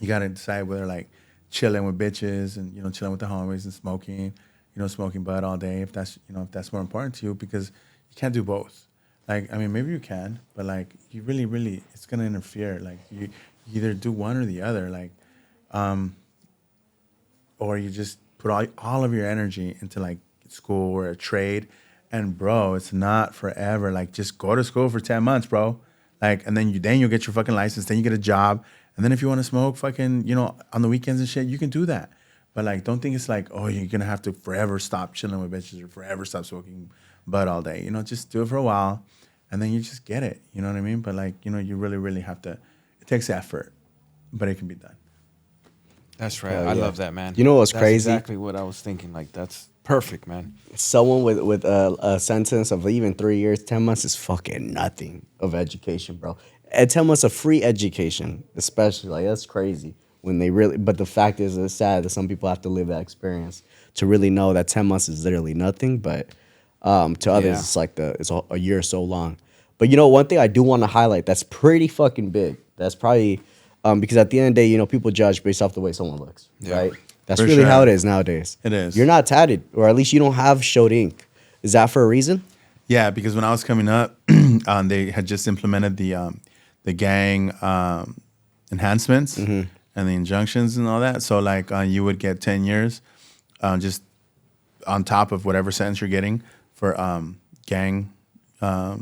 gotta decide whether, like, chilling with bitches and, chilling with the homies and smoking, smoking bud all day, if that's more important to you, because you can't do both. Like, I mean, maybe you can, but, like, you really, really, it's going to interfere. Like, you either do one or the other, like, or you just put all of your energy into, like, school or a trade. And, bro, it's not forever. Like, just go to school for 10 months, bro. Like, and then you'll get your fucking license, then you get a job. And then if you want to smoke fucking, on the weekends and shit, you can do that. But, like, don't think it's like, oh, you're going to have to forever stop chilling with bitches or forever stop smoking bud all day. Just do it for a while, and then you just get it. You know what I mean? But, like, you really, really have to. It takes effort, but it can be done. That's right. I love that, man. You know what's That's crazy? exactly what I was thinking. Like, that's perfect, man. Someone with a sentence of even 3 years, 10 months is fucking nothing of education, bro. And 10 months of free education, especially, like, that's crazy. When they really, but the fact is, it's sad that some people have to live that experience to really know that 10 months is literally nothing. But to others, it's like it's a year so long. But one thing I do want to highlight that's pretty fucking big. That's probably because at the end of the day, people judge based off the way someone looks, right? That's For really sure. how it is nowadays. It is. You're not tatted, or at least you don't have showed ink. Is that for a reason? Yeah, because when I was coming up, they had just implemented the gang enhancements and the injunctions and all that. So, like, you would get 10 years just on top of whatever sentence you're getting for gang, for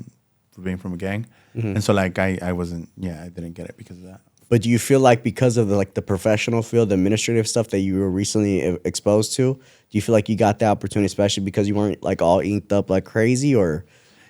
being from a gang. And so, like, I didn't get it because of that. But do you feel like because of the professional field, the administrative stuff that you were recently exposed to, do you feel like you got the opportunity, especially because you weren't like all inked up like crazy, or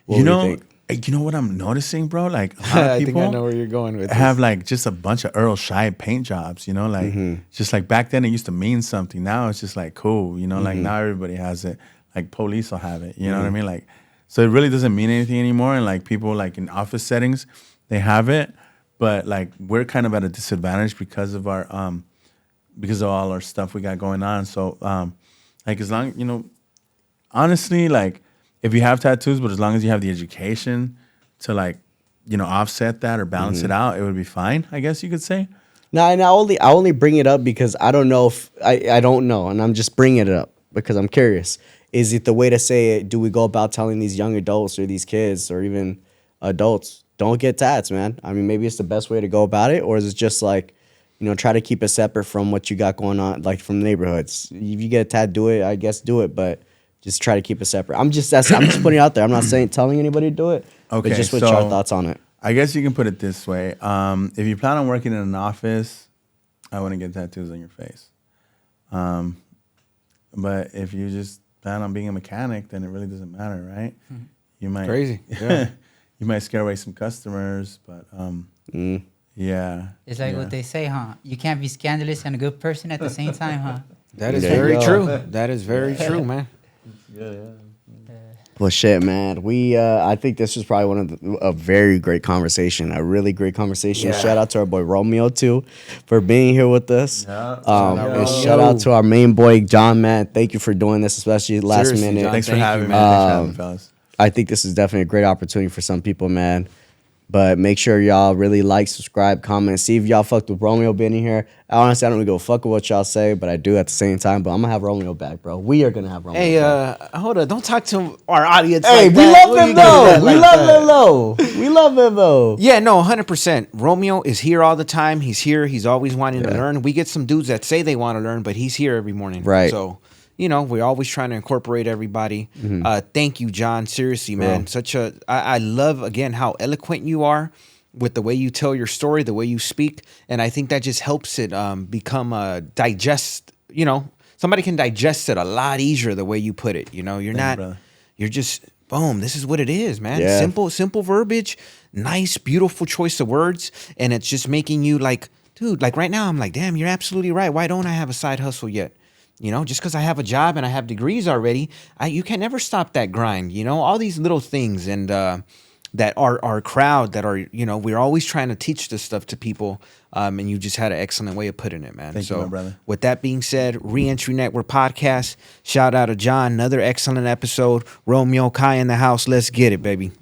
what do you think? You know what I'm noticing, bro? Like, a lot of people I think I know where you're going with have this. like just a bunch of Earl Scheib paint jobs, like just like back then it used to mean something. Now it's just like cool, like now everybody has it. Like police will have it, you know what I mean? Like, so it really doesn't mean anything anymore. And like people like in office settings, they have it, but like we're kind of at a disadvantage because of our because of all our stuff we got going on. So like as long honestly, like if you have tattoos, but as long as you have the education to like, offset that or balance it out, it would be fine, I guess you could say. No, and I only bring it up because I don't know if I don't know, and I'm just bringing it up because I'm curious. Is it the way to say it? Do we go about telling these young adults or these kids or even adults, don't get tats, man? I mean, maybe it's the best way to go about it, or is it just like, try to keep it separate from what you got going on, like from the neighborhoods? If you get a tat, do it. I guess do it, but just try to keep it separate. I'm just putting it out there. I'm not telling anybody to do it. Okay, but just what's your thoughts on it? I guess you can put it this way. If you plan on working in an office, I wouldn't get tattoos on your face. But if you just plan on being a mechanic, then it really doesn't matter, right? You might Crazy. Yeah. you might scare away some customers, but yeah. It's like what they say, huh? You can't be scandalous and a good person at the same time, huh? That is There you very go. true. That is very true, man. Well, shit, man. I think this was probably one of a very great conversation, a really great conversation. Yeah. Shout out to our boy Romeo too for being here with us. And shout Romeo. out to our main boy John, man. Thank you for doing this, especially last Seriously, minute. John. Thanks for Thank you, having me. man. Thanks for having me, fellas. I think this is definitely a great opportunity for some people, man. But make sure y'all really like, subscribe, comment, see if y'all fucked with Romeo being in here. Honestly, I don't really go fuck with what y'all say, but I do at the same time. But I'm gonna have Romeo back, bro. We are gonna have Romeo Hey, back. hold on. Don't talk to our audience Hey, like we that. love What him you gonna do though. that We like love that? him though. We love him though. Yeah, no, 100%. Romeo is here all the time. He's here. He's always wanting to learn. We get some dudes that say they want to learn, but he's here every morning. Right. So, we're always trying to incorporate everybody. Thank you, John. Seriously, man. I love, again, how eloquent you are with the way you tell your story, the way you speak. And I think that just helps it become somebody can digest it a lot easier the way you put it. You're just, boom, this is what it is, man. Yeah. Simple verbiage, nice, beautiful choice of words. And it's just making you like, dude, like right now, I'm like, damn, you're absolutely right. Why don't I have a side hustle yet? Just because I have a job and I have degrees already, you can never stop that grind, all these little things. And that our crowd that are, we're always trying to teach this stuff to people. And you just had an excellent way of putting it, man. Thank you, my brother. With that being said, Reentry Network Podcast. Shout out to John. Another excellent episode. Romeo, Kai in the house. Let's get it, baby.